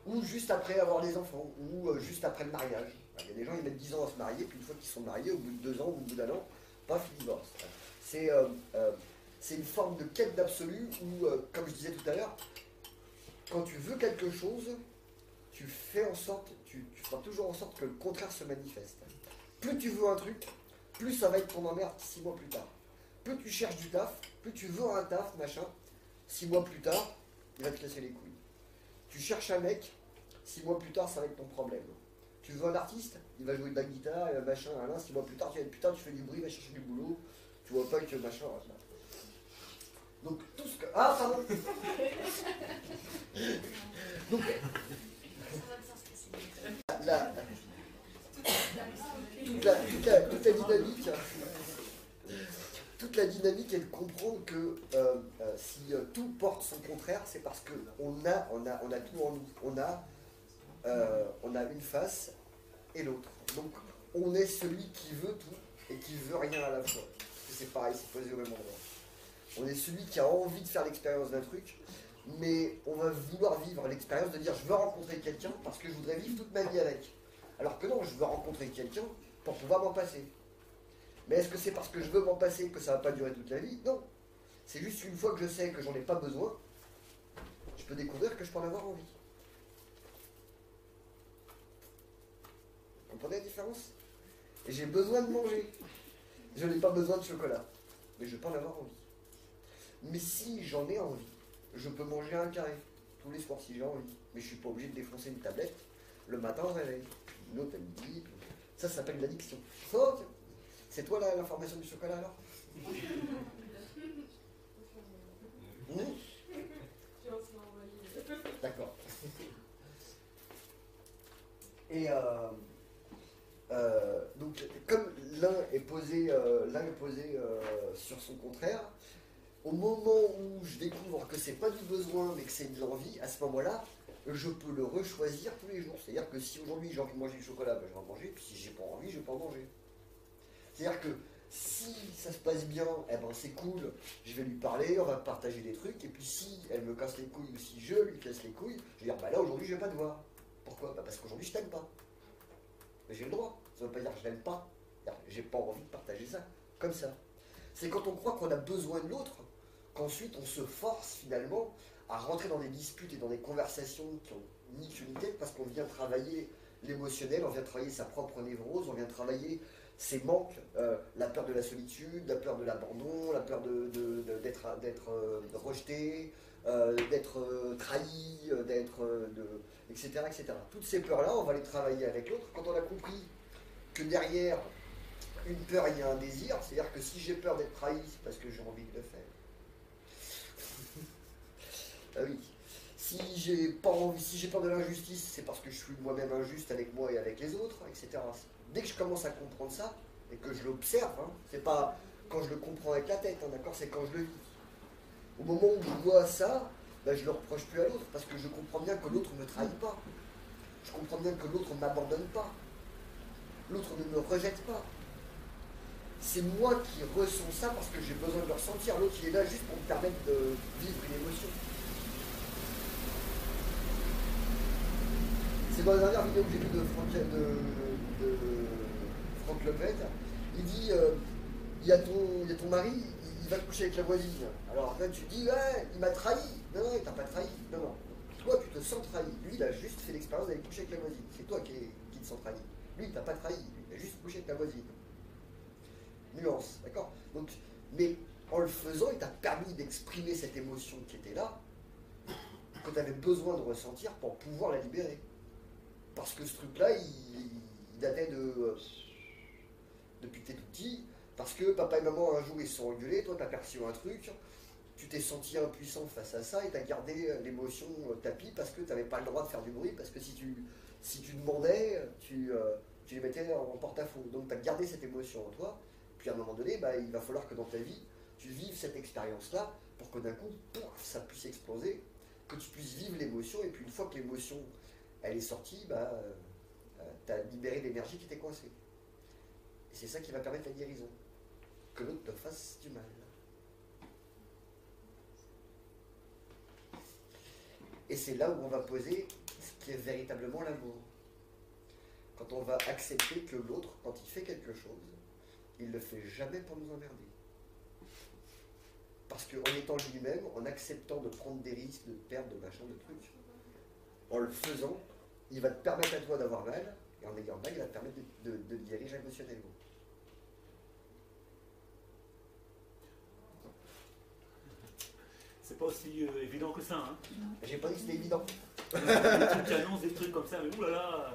Ou juste après avoir des enfants, ou juste après le mariage. Il y a des gens, ils mettent 10 ans à se marier, puis une fois qu'ils sont mariés, au bout de 2 ans, ou au bout d'un an, paf, ils divorcent. C'est une forme de quête d'absolu où, comme je disais tout à l'heure, quand tu veux quelque chose, tu fais en sorte, tu feras toujours en sorte que le contraire se manifeste. Plus tu veux un truc, plus ça va être ton emmerde 6 mois plus tard. Plus tu cherches du taf, plus tu veux un taf, machin, 6 mois plus tard, il va te casser les couilles. Tu cherches un mec, 6 mois plus tard, ça va être ton problème. Tu veux un artiste, il va jouer de la guitare, et machin, 6 mois plus tard, tu vas être putain, tu fais du bruit, va chercher du boulot, tu vois pas que machin. Donc tout ce que. Ah, pardon. Donc. Toute la dynamique est de comprendre que si tout porte son contraire, c'est parce qu'on a tout en nous. On a une face et l'autre. Donc on est celui qui veut tout et qui veut rien à la fois. C'est pareil, c'est posé au même endroit. On est celui qui a envie de faire l'expérience d'un truc, mais on va vouloir vivre l'expérience de dire je veux rencontrer quelqu'un parce que je voudrais vivre toute ma vie avec. Alors que non, je veux rencontrer quelqu'un pour pouvoir m'en passer. Mais est-ce que c'est parce que je veux m'en passer que ça ne va pas durer toute la vie? Non. C'est juste une fois que je sais que j'en ai pas besoin, je peux découvrir que je peux en avoir envie. Vous comprenez la différence? Et j'ai besoin de manger. Je n'ai pas besoin de chocolat. Mais je peux en avoir envie. Mais si j'en ai envie, je peux manger un carré tous les soirs si j'ai envie. Mais je ne suis pas obligé de défoncer une tablette le matin au réveil. Une autre, elle me dit, ça s'appelle l'addiction. Oh, c'est toi l'information du chocolat alors? D'accord. Et donc, comme l'un est posé sur son contraire, au moment où je découvre que c'est pas du besoin mais que c'est de l'envie, à ce moment-là, je peux le rechoisir tous les jours. C'est-à-dire que si aujourd'hui j'ai envie de manger du chocolat, ben, je vais en manger, puis si j'ai pas envie, je vais pas en manger. C'est-à-dire que si ça se passe bien, eh ben c'est cool, je vais lui parler, on va partager des trucs, et puis si elle me casse les couilles ou si je lui casse les couilles, je vais dire bah là aujourd'hui je vais pas te voir. Pourquoi? Bah parce qu'aujourd'hui je t'aime pas. Mais j'ai le droit, ça veut pas dire que je l'aime pas, j'ai pas envie de partager ça, comme ça. C'est quand on croit qu'on a besoin de l'autre, qu'ensuite on se force finalement à rentrer dans des disputes et dans des conversations qui ont ni queue ni tête, parce qu'on vient travailler l'émotionnel, on vient travailler sa propre névrose, on vient travailler ses manques, la peur de la solitude, la peur de l'abandon, la peur d'être rejeté, d'être trahi, etc., etc. Toutes ces peurs-là, on va les travailler avec l'autre. Quand on a compris que derrière une peur, il y a un désir, c'est-à-dire que si j'ai peur d'être trahi, c'est parce que j'ai envie de le faire. Ah oui. Si j'ai peur de l'injustice, c'est parce que je suis moi-même injuste avec moi et avec les autres, etc. Dès que je commence à comprendre ça, et que je l'observe, hein, c'est pas quand je le comprends avec la tête, hein, d'accord, c'est quand je le vis. Au moment où je vois ça, ben, je ne le reproche plus à l'autre, parce que je comprends bien que l'autre ne me trahit pas. Je comprends bien que l'autre ne m'abandonne pas. L'autre ne me rejette pas. C'est moi qui ressens ça parce que j'ai besoin de le ressentir. L'autre, il est là juste pour me permettre de vivre une émotion. C'est dans la dernière vidéo que j'ai vue de Franck Lepet. Il dit il y a ton mari, il va te coucher avec la voisine. Alors après tu dis ouais, il m'a trahi. Non, non, il t'a pas trahi. Non, non. Toi, tu te sens trahi. Lui, il a juste fait l'expérience d'aller coucher avec la voisine. C'est toi qui te sens trahi. Lui, il t'a pas trahi. Il a juste couché avec la voisine. Nuance, d'accord? Donc, mais en le faisant, il t'a permis d'exprimer cette émotion qui était là, que tu avais besoin de ressentir pour pouvoir la libérer. Parce que ce truc-là, il datait depuis que t'es tout petit, parce que papa et maman un jour ils se sont engueulés, toi t'as perçu un truc, tu t'es senti impuissant face à ça et t'as gardé l'émotion tapis parce que t'avais pas le droit de faire du bruit, parce que si tu demandais, tu les mettais en porte-à-faux. Donc t'as gardé cette émotion en toi, puis à un moment donné, bah, il va falloir que dans ta vie, tu vives cette expérience-là pour que d'un coup, pouf, ça puisse exploser, que tu puisses vivre l'émotion, et puis une fois que l'émotion elle est sortie, bah, tu as libéré l'énergie qui était coincée. Et c'est ça qui va permettre la guérison. Que l'autre te fasse du mal. Et c'est là où on va poser ce qui est véritablement l'amour. Quand on va accepter que l'autre, quand il fait quelque chose, il ne le fait jamais pour nous emmerder. Parce qu'en étant lui-même, en acceptant de prendre des risques, de perdre, de machin, de trucs, en le faisant, il va te permettre à toi d'avoir mal, et en ayant mal, il va te permettre de te guérir émotionnellement. C'est pas aussi évident que ça, hein. J'ai pas dit que c'était évident. Des trucs qui annoncent des trucs comme ça, mais oulala.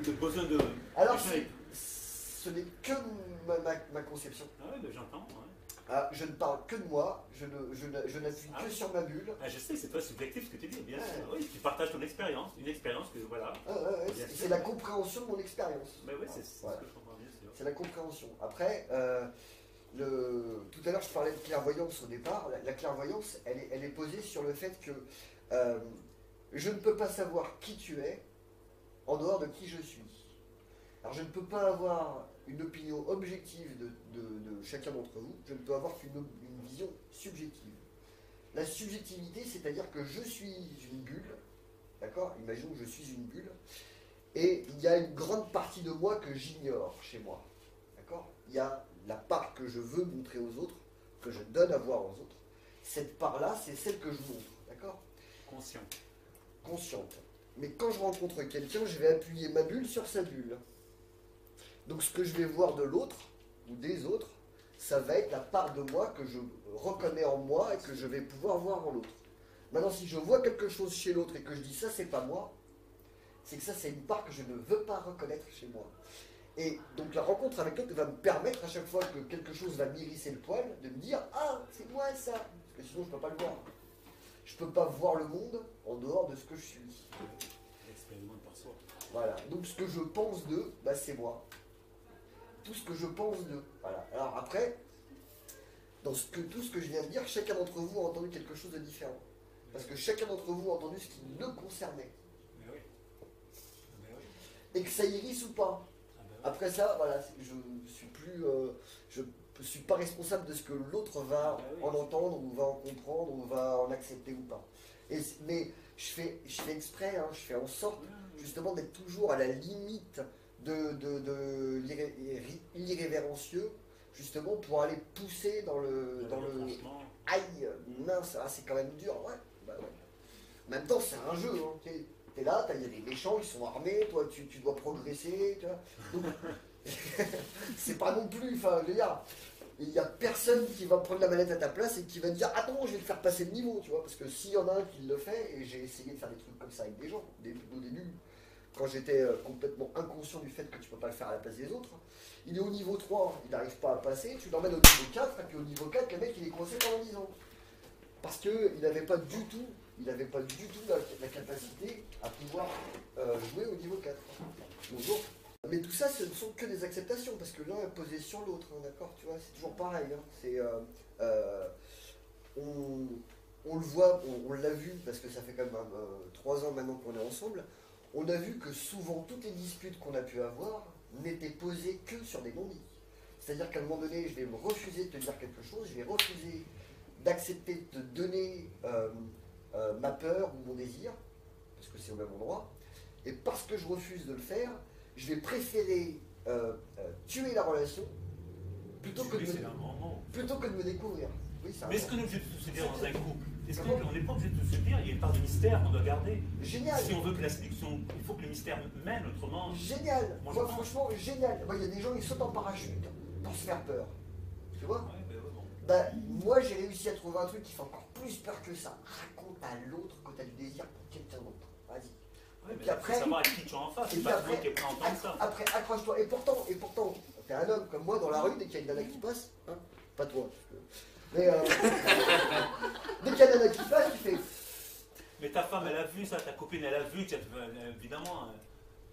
Le besoin de... Alors, ce n'est que ma conception. Ah oui, ben j'entends, ouais. Je ne parle que de moi, je n'appuie que sur ma bulle. Je sais, c'est pas subjectif ce que tu dis, bien sûr. Oui, tu partages ton expérience, une expérience que voilà. C'est la compréhension de mon expérience. Ben oui, c'est ce que je comprends bien sûr. C'est la compréhension. Après, tout à l'heure je parlais de clairvoyance au départ. La clairvoyance, elle est posée sur le fait que je ne peux pas savoir qui tu es en dehors de qui je suis. Alors je ne peux pas avoir une opinion objective de chacun d'entre vous, je ne peux avoir qu'une vision subjective. La subjectivité, c'est-à-dire que je suis une bulle, d'accord? Imaginons que je suis une bulle, Et il y a une grande partie de moi que j'ignore chez moi. D'accord? Il y a la part que je veux montrer aux autres, que je donne à voir aux autres. Cette part-là, c'est celle que je montre. D'accord? Consciente. Consciente. Mais quand je rencontre quelqu'un, je vais appuyer ma bulle sur sa bulle. Donc ce que je vais voir de l'autre, ou des autres, ça va être la part de moi que je reconnais en moi et que je vais pouvoir voir en l'autre. Maintenant, si je vois quelque chose chez l'autre et que je dis ça, c'est pas moi, c'est que ça, c'est une part que je ne veux pas reconnaître chez moi. Et donc la rencontre avec l'autre va me permettre à chaque fois que quelque chose va m'hérisser le poil, de me dire « Ah, c'est moi ça !» Parce que sinon, je ne peux pas le voir. Je ne peux pas voir le monde en dehors de ce que je suis. L'expérimente par soi. Voilà. Donc ce que je pense d'eux, bah, c'est moi. Tout ce que je pense d'eux. Voilà. Alors après, dans tout ce que je viens de dire, chacun d'entre vous a entendu quelque chose de différent. Parce que chacun d'entre vous a entendu ce qui le concernait. Mais oui. Mais oui. Et que ça irrisse ou pas. Après ça, voilà, je suis pas responsable de ce que l'autre va en entendre, ou va en comprendre, ou va en accepter ou pas. Mais je fais exprès, hein, je fais en sorte justement d'être toujours à la limite de l'irrévérencieux, justement pour aller pousser dans le aïe, mince, ah, c'est quand même dur, ouais, bah ouais. En même temps, c'est un jeu, hein, t'es là, il y a des méchants, ils sont armés, toi tu dois progresser, tu vois. Donc, c'est pas non plus, enfin, je veux dire, il n'y a personne qui va prendre la manette à ta place et qui va te dire attends, je vais te faire passer le niveau, tu vois, parce que s'il y en a un qui le fait, et j'ai essayé de faire des trucs comme ça avec des gens, au début, quand j'étais complètement inconscient du fait que tu peux pas le faire à la place des autres, il est au niveau 3, il n'arrive pas à passer, tu l'emmènes au niveau 4, et puis au niveau 4, le mec il est coincé pendant 10 ans. Parce qu'il n'avait pas du tout, la capacité à pouvoir jouer au niveau 4. Bonjour. Mais tout ça, ce ne sont que des acceptations, parce que l'un est posé sur l'autre, hein, d'accord, tu vois, c'est toujours pareil. Hein, on le voit, on l'a vu, parce que ça fait quand même 3 ans maintenant qu'on est ensemble, on a vu que souvent toutes les disputes qu'on a pu avoir n'étaient posées que sur des non-dits. C'est-à-dire qu'à un moment donné, je vais me refuser de te dire quelque chose, je vais refuser d'accepter de te donner ma peur ou mon désir, parce que c'est au même endroit, et parce que je refuse de le faire, je vais préférer tuer la relation plutôt que de me découvrir. Oui, mais est-ce qu'on est obligé de tout se dire dans un couple? Est-ce qu'on n'est pas obligé de tout se dire? Il y a une part de mystère qu'on doit garder. Génial. Si on veut que la séduction, il faut que le mystère mène, autrement. Génial. Moi franchement, génial. Il y a des gens qui sautent en parachute pour se faire peur. Tu vois? Moi j'ai réussi à trouver un truc qui fait encore plus peur que ça. Raconte à l'autre que tu as du désir pour quelqu'un d'autre. Vas-y. Ouais, mais après, faut savoir à qui tu es en face, c'est pas tout le monde qui est prêt à entendre ça. Après, accroche-toi. Et pourtant, t'es un homme comme moi dans la rue, dès qu'il y a une nana qui passe, hein, pas toi. Mais dès qu'il y a une nana qui passe, tu fais. Mais ta femme, elle a vu ça, ta copine, elle a vu, évidemment.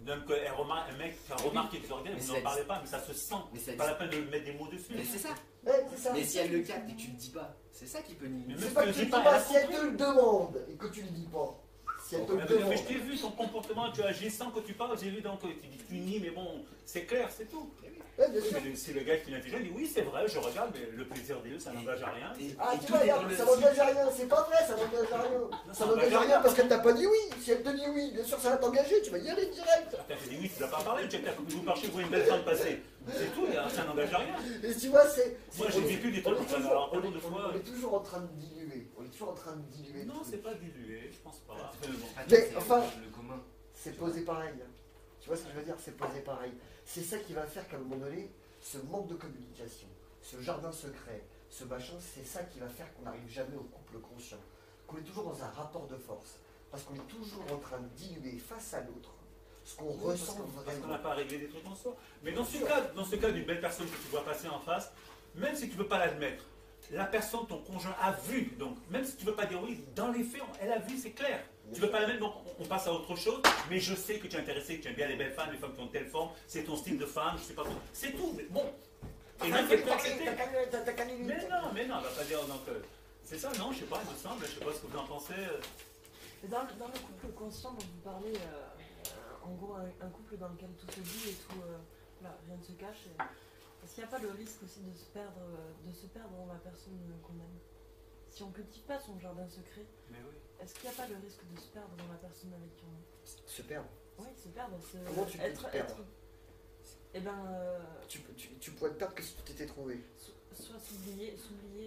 Un mec qui a remarqué que organes, vous n'en parlez pas, mais ça se sent. C'est pas la peine de mettre des mots dessus. Mais c'est ça. Ouais, c'est ça. Mais si elle le capte et que tu le dis pas, c'est ça qui peut nier. C'est pas que tu le dis pas, si elle te le demande et que tu le dis pas. Si elle te le demande. Mais je t'ai vu ton comportement, tu agis sans que tu parles, j'ai vu donc tu nies, mais bon, c'est clair, c'est tout. Ouais, bien sûr. Mais si le gars qui est intelligent dit oui, c'est vrai, je regarde, mais le plaisir des yeux, ça n'engage à rien. Ah, tu vois, ça n'engage à rien, c'est pas vrai, ça n'engage à rien. Ça n'engage à rien parce qu'elle t'a pas dit oui. Si elle te dit oui, bien sûr, ça va t'engager, tu vas y aller direct. T'as fait dit oui, tu l'as pas parlé, tu as vous marchez, vous voyez une belle femme passer. C'est tout, ça n'engage à rien. Et tu vois, c'est. Moi, j'ai vécu des trucs comme ça. On est toujours en train de diluer. Non, c'est pas dilué, je pense pas. Mais enfin, c'est posé pareil. Tu vois ce que je veux dire? C'est posé pareil. C'est ça qui va faire qu'à un moment donné, ce manque de communication, ce jardin secret, ce machin, c'est ça qui va faire qu'on n'arrive jamais au couple conscient. Qu'on est toujours dans un rapport de force. Parce qu'on est toujours en train de diluer face à l'autre ce qu'on ressent vraiment. Parce qu'on n'a pas réglé des trucs en soi. Mais dans ce cas d'une belle personne que tu vois passer en face, même si tu ne veux pas l'admettre, la personne, ton conjoint, a vu. Donc, même si tu ne veux pas dire oui, dans les faits, elle a vu, c'est clair. Tu ne veux pas la mettre, donc on passe à autre chose. Mais je sais que tu es intéressé, que tu aimes bien les belles femmes, les femmes qui ont telle forme, c'est ton style de femme, je ne sais pas trop. C'est tout, mais bon. Et même qu'elle peut accepter. Mais non, on va pas dire. Donc, c'est ça, non, je ne sais pas, il me semble, je ne sais pas ce que vous en pensez. Dans le couple conscient dont vous parlez, en gros, un couple dans lequel tout se dit et tout, rien ne se cache. Est-ce qu'il n'y a pas le risque aussi de se perdre dans la personne qu'on aime? Si on ne cultive pas son jardin secret, mais oui. Est-ce qu'il n'y a pas le risque de se perdre dans la personne avec qui on est? Se perdre? Oui, se perdre. Comment tu peux te perdre? Eh ben... Tu pourrais te perdre que si tu t'étais trouvé. Soit s'oublier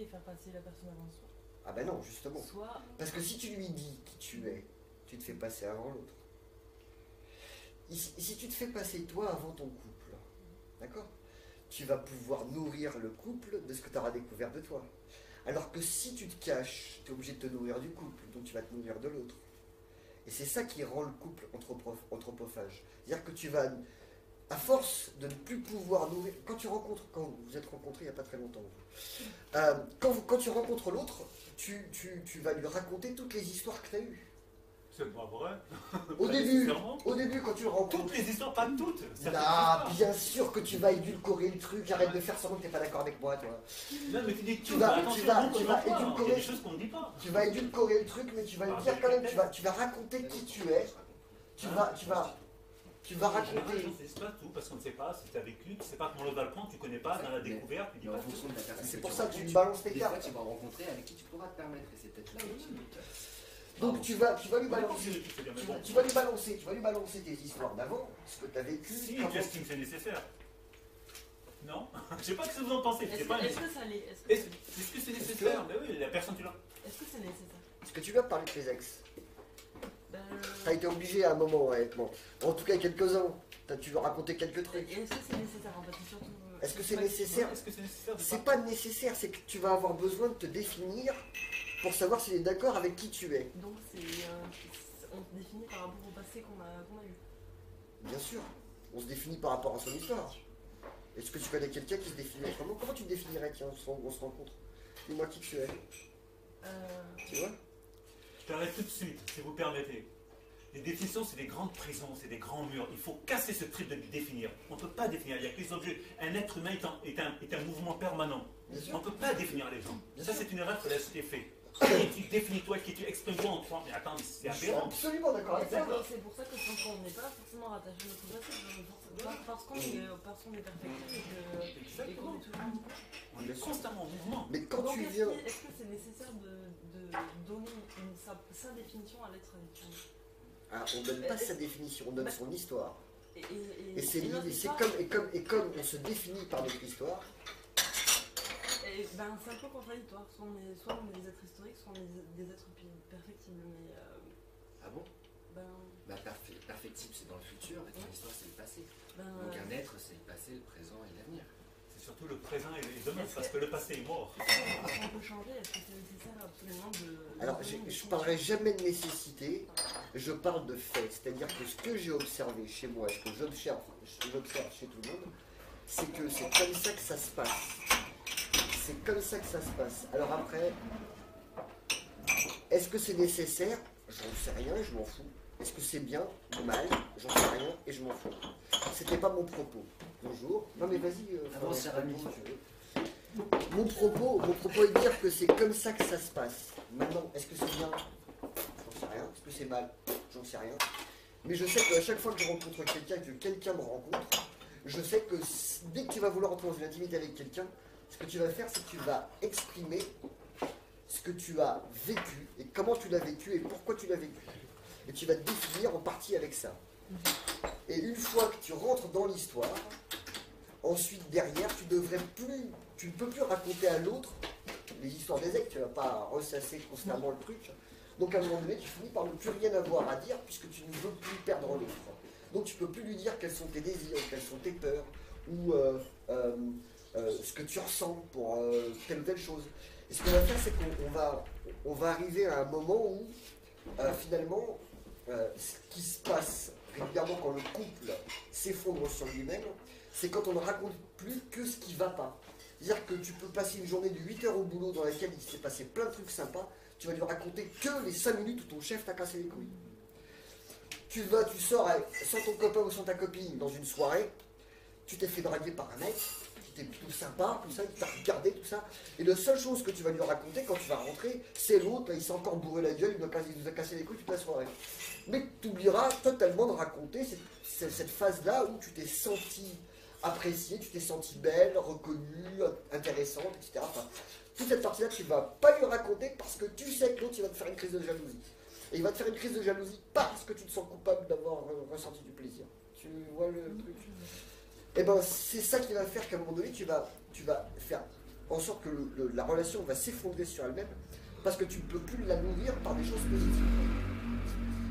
et faire passer la personne avant soi. Ah ben non, justement. Soit... Parce que si tu lui dis qui tu es, tu te fais passer avant l'autre. Si tu te fais passer toi avant ton couple, d'accord, tu vas pouvoir nourrir le couple de ce que tu auras découvert de toi. Alors que si tu te caches, tu es obligé de te nourrir du couple, donc tu vas te nourrir de l'autre. Et c'est ça qui rend le couple anthropophage. C'est-à-dire que tu vas, à force de ne plus pouvoir nourrir, quand vous êtes rencontrés il n'y a pas très longtemps, quand tu rencontres l'autre, tu vas lui raconter toutes les histoires que tu as eues. C'est pas vrai. Au début, quand tu le rencontres. Toutes les histoires, pas toutes. Ah, bien sûr que tu vas édulcorer le truc, arrête de faire semblant que tu n'es pas d'accord avec moi, toi. Non, mais tu dis que tu vas édulcorer. Il y a des choses qu'on ne dit pas. Tu vas édulcorer le truc, mais tu vas le dire quand même, tu vas raconter qui tu es. Tu vas raconter. C'est pas tout, parce qu'on ne sait pas si tu as vécu, tu ne sais pas comment le va le prendre, tu ne connais pas, dans la découverte, tu dis pas tout. C'est pour ça que tu balances tes cartes. Des fois, tu vas rencontrer avec qui tu pourras te permettre, et c'est peut-être là aussi. Donc tu vas lui balancer, tu vas lui balancer tes histoires d'avant, ce que tu as vécu. Si, j'estime que c'est nécessaire. Non? Je ne sais pas ce que vous en pensez. Est-ce que c'est nécessaire? Ben oui, la personne tu l'as. Est-ce que c'est nécessaire? Est-ce que tu vas parler de tes ex? T'as été obligé à un moment, honnêtement. En tout cas, quelques-uns. Tu veux raconter quelques trucs. Est-ce que c'est nécessaire en fait? Est-ce que c'est nécessaire? C'est pas nécessaire, c'est que tu vas avoir besoin de te définir pour savoir si tu es d'accord avec qui tu es. Donc on se définit par rapport au passé qu'on a eu. Bien sûr, on se définit par rapport à son histoire. Est-ce que tu connais quelqu'un qui se définit autrement? Comment tu te définirais, tiens, on se rencontre? Dis-moi qui tu es. Tu vois? Je t'arrête tout de suite, si vous permettez. Les définitions, c'est des grandes prisons, c'est des grands murs. Il faut casser ce truc de définir. On ne peut pas définir. Il n'y a que les objets. Un être humain est un mouvement permanent. On ne peut pas définir les gens. Ça, c'est une erreur que la société fait. Tu définis-toi, qui tu exprimes-toi en toi. Mais attends, c'est aberrant. Je suis absolument d'accord avec ça. C'est pour ça que je pense qu'on n'est pas forcément rattaché à notre passé. Parce qu'on est perfectible et qu'on est toujours. On est constamment en mouvement. Mais quand tu viens. Est-ce que c'est nécessaire de donner sa définition à l'être avec qui? Ah, on ne donne pas sa définition, on donne son histoire. Et c'est comme on se définit par notre histoire. C'est un peu contradictoire. Soit on est des êtres historiques, soit on est des êtres perfectibles. Mais, ah bon? Perfectible, c'est dans le futur, et ton histoire, c'est le passé. Donc un être, c'est le passé, le présent et l'avenir. C'est surtout le présent et demain, parce que le passé est mort. On peut changer, est-ce que c'est nécessaire absolument de... Alors, je ne parlerai jamais de nécessité, je parle de fait. C'est-à-dire que ce que j'ai observé chez moi, et ce que j'observe chez tout le monde, c'est que c'est comme ça que ça se passe. C'est comme ça que ça se passe. Alors après, est-ce que c'est nécessaire? J'en sais rien et je m'en fous. Est-ce que c'est bien ou mal? J'en sais rien et je m'en fous. C'était pas mon propos. Bonjour. Non mais vas-y. Mon propos est de dire que c'est comme ça que ça se passe. Maintenant, est-ce que c'est bien? J'en sais rien. Est-ce que c'est mal? J'en sais rien. Mais je sais qu'à chaque fois que je rencontre quelqu'un, que quelqu'un me rencontre, je sais que dès que tu vas vouloir entrer dans une intimité avec quelqu'un, ce que tu vas faire, c'est que tu vas exprimer ce que tu as vécu et comment tu l'as vécu et pourquoi tu l'as vécu. Et tu vas te définir en partie avec ça. Et une fois que tu rentres dans l'histoire, ensuite derrière, tu ne peux plus raconter à l'autre les histoires des ex, tu ne vas pas ressasser constamment le truc. Donc à un moment donné, tu finis par ne plus rien avoir à dire puisque tu ne veux plus perdre l'autre. Donc tu ne peux plus lui dire quels sont tes désirs, quelles sont tes peurs, ou ce que tu ressens pour telle ou telle chose. Et ce qu'on va faire, c'est qu'on va arriver à un moment où finalement, ce qui se passe régulièrement quand le couple s'effondre sur lui-même, c'est quand on ne raconte plus que ce qui ne va pas. C'est-à-dire que tu peux passer une journée de 8 heures au boulot dans laquelle il s'est passé plein de trucs sympas, tu vas lui raconter que les 5 minutes où ton chef t'a cassé les couilles. Tu sors sans ton copain ou sans ta copine dans une soirée, tu t'es fait draguer par un mec, qui était plutôt sympa, tout ça, il t'a regardé, tout ça, et la seule chose que tu vas lui raconter quand tu vas rentrer, c'est l'autre, il s'est encore bourré la gueule, il nous a cassé les couilles toute la soirée. Mais tu oublieras totalement de raconter cette phase-là où tu t'es senti appréciée, tu t'es sentie belle, reconnue, intéressante, etc. Enfin, toute cette partie-là, tu ne vas pas lui raconter parce que tu sais que l'autre, il va te faire une crise de jalousie. Et il va te faire une crise de jalousie parce que tu te sens coupable d'avoir ressenti du plaisir. Tu vois le truc? Et ben c'est ça qui va faire qu'à un moment donné, tu vas faire en sorte que la relation va s'effondrer sur elle-même parce que tu ne peux plus la nourrir par des choses positives.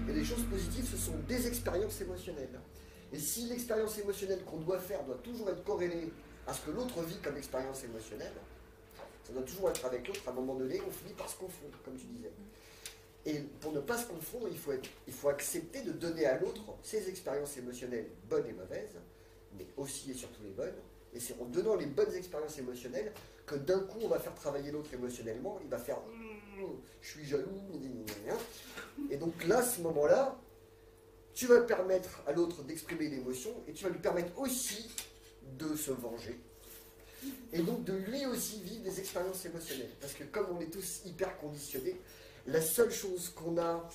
Et les choses positives, ce sont des expériences émotionnelles. Et si l'expérience émotionnelle qu'on doit faire doit toujours être corrélée à ce que l'autre vit comme expérience émotionnelle, ça doit toujours être avec l'autre. À un moment donné, on finit par se confondre, comme tu disais. Et pour ne pas se confondre, il faut accepter de donner à l'autre ses expériences émotionnelles, bonnes et mauvaises, mais aussi et surtout les bonnes. Et c'est en donnant les bonnes expériences émotionnelles que d'un coup on va faire travailler l'autre émotionnellement. Il va faire je suis jaloux, et donc là, à ce moment-là, tu vas permettre à l'autre d'exprimer une émotion et tu vas lui permettre aussi de se venger. Et donc de lui aussi vivre des expériences émotionnelles. Parce que comme on est tous hyper conditionnés, la seule chose qu'on a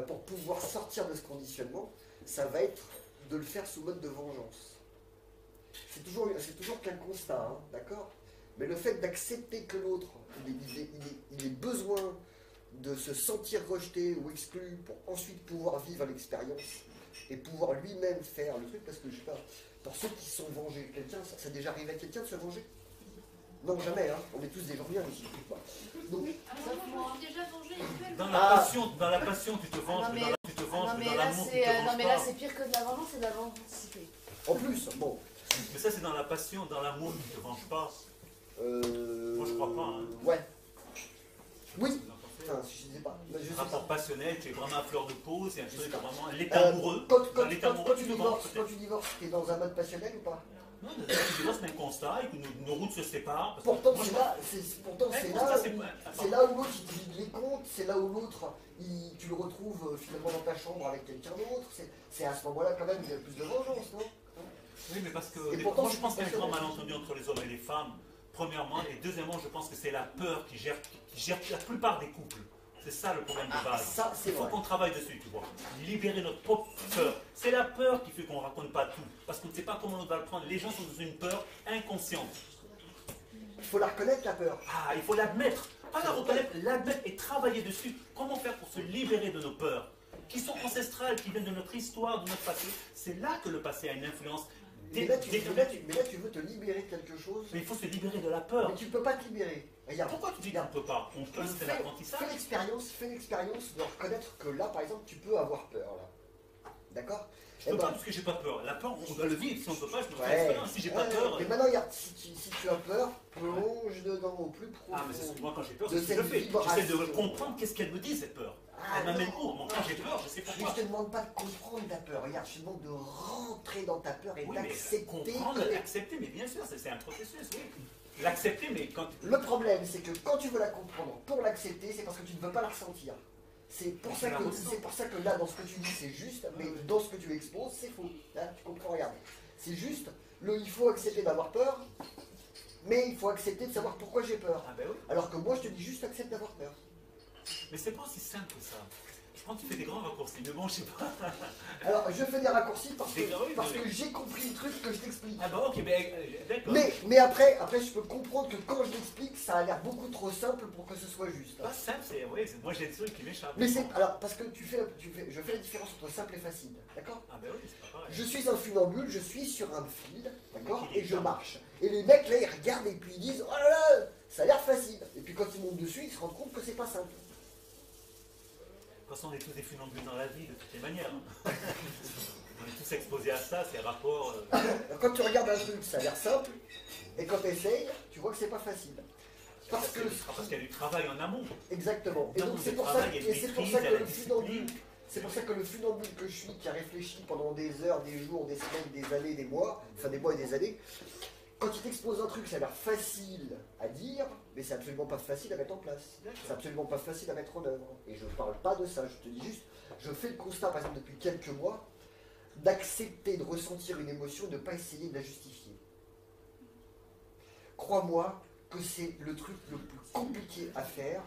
pour pouvoir sortir de ce conditionnement, ça va être de le faire sous mode de vengeance. C'est toujours qu'un constat, hein, d'accord? Mais le fait d'accepter que l'autre, il ait besoin de se sentir rejeté ou exclu pour ensuite pouvoir vivre l'expérience et pouvoir lui-même faire le truc, parce que je sais pas, pour ceux qui sont vengés, quelqu'un, ça déjà arrivé à quelqu'un de se venger? Non, jamais, hein. On est tous des gens bien ici. Donc, moi, je suis déjà vengé. Dans la passion, tu te venges, mais dans l'amour, tu te venges. Non, mais là, c'est pire que de la vengeance, c'est de la vengeance. En plus, bon. Mais ça, c'est dans la passion, dans l'amour, tu ne te venges pas. Moi, je crois pas. Hein. Ouais. Oui. Enfin, je sais pas. Rapport passionnel, tu es vraiment à fleur de peau, c'est un truc vraiment l'état amoureux. Quand tu divorces, tu es dans un mode passionnel ou pas? Non, tu divorces, c'est un constat et que nos routes se séparent. Pourtant, c'est là où l'autre il te vide les comptes, c'est là où l'autre tu le retrouves finalement dans ta chambre avec quelqu'un d'autre. C'est à ce moment-là quand même qu'il y a plus de vengeance, non? Oui, mais parce que moi je pense qu'il y a un grand malentendu entre les hommes et les femmes, premièrement, et deuxièmement, je pense que c'est la peur qui gère la plupart des couples. C'est ça le problème de base. Il faut qu'on travaille dessus, tu vois. Libérer notre propre peur. C'est la peur qui fait qu'on ne raconte pas tout. Parce qu'on ne sait pas comment on va le prendre. Les gens sont dans une peur inconsciente. Il faut la reconnaître, la peur. Ah, il faut l'admettre. Pas la reconnaître, l'admettre et travailler dessus. Comment faire pour se libérer de nos peurs qui sont ancestrales, qui viennent de notre histoire, de notre passé. C'est là que le passé a une influence. Mais là, tu veux te libérer de quelque chose. Mais il faut se libérer de la peur. Mais tu ne peux pas te libérer. Regarde, pourquoi tu dis qu'on ne peut pas? On peut, c'est l'apprentissage. Fais l'expérience de reconnaître que là, par exemple, tu peux avoir peur. Là. D'accord? Je peux pas parce que j'ai pas peur. La peur, on doit le vivre. Si on ne peut pas, je me fais expérience. Si j'ai pas peur. Mais maintenant, regarde, si tu as peur, plonge dedans au plus profond. Ah, mais c'est moi quand j'ai peur, c'est ce que je fais. J'essaie de comprendre qu'est-ce qu'elle me dit, cette peur. Elle m'amène où? Quand j'ai peur, je sais pourquoi. Je te demande pas de comprendre ta peur. Regarde, je te demande de rentrer dans ta peur et d'accepter. Comprendre, accepter, mais bien sûr, c'est un processus, oui. L'accepter, mais quand... Le problème, c'est que quand tu veux la comprendre pour l'accepter, c'est parce que tu ne veux pas la ressentir. C'est pour ça que là, dans ce que tu dis, c'est juste, mais dans ce que tu exposes, c'est faux. Là, tu comprends, regarde. C'est juste, il faut accepter d'avoir peur, mais il faut accepter de savoir pourquoi j'ai peur. Ah ben oui. Alors que moi, je te dis juste accepte d'avoir peur. Mais c'est pas aussi simple que ça. Je pense que tu fais des grands raccourcis, mais bon, je sais pas. Alors, je fais des raccourcis parce que j'ai compris le truc que je t'explique. Ah bah ok, d'accord. Mais après, je peux comprendre que quand je l'explique, ça a l'air beaucoup trop simple pour que ce soit juste. Pas simple, moi j'ai des trucs qui m'échappent. Mais c'est, alors, parce que je fais la différence entre simple et facile, d'accord? Ah bah oui, c'est pas pareil. Je suis un funambule, je suis sur un fil, d'accord? Et je marche. Et les mecs là, ils regardent et puis ils disent, oh là là, ça a l'air facile. Et puis quand ils montent dessus, ils se rendent compte que c'est pas simple. De toute façon, on est tous des funambules dans la vie, de toutes les manières. On est tous exposés à ça, c'est un rapport... Quand tu regardes un truc, ça a l'air simple, et quand tu essayes, tu vois que c'est pas facile. Parce qu'il y a du travail en amont. Exactement. Et donc c'est pour ça que le funambule que je suis, qui a réfléchi pendant des heures, des jours, des semaines, des années, des mois, enfin des mois et des années, quand il t'expose un truc, ça a l'air facile à dire, mais c'est absolument pas facile à mettre en place. C'est absolument pas facile à mettre en œuvre. Et je ne parle pas de ça, je te dis juste, je fais le constat, par exemple, depuis quelques mois, d'accepter de ressentir une émotion et de ne pas essayer de la justifier. Crois-moi que c'est le truc le plus compliqué à faire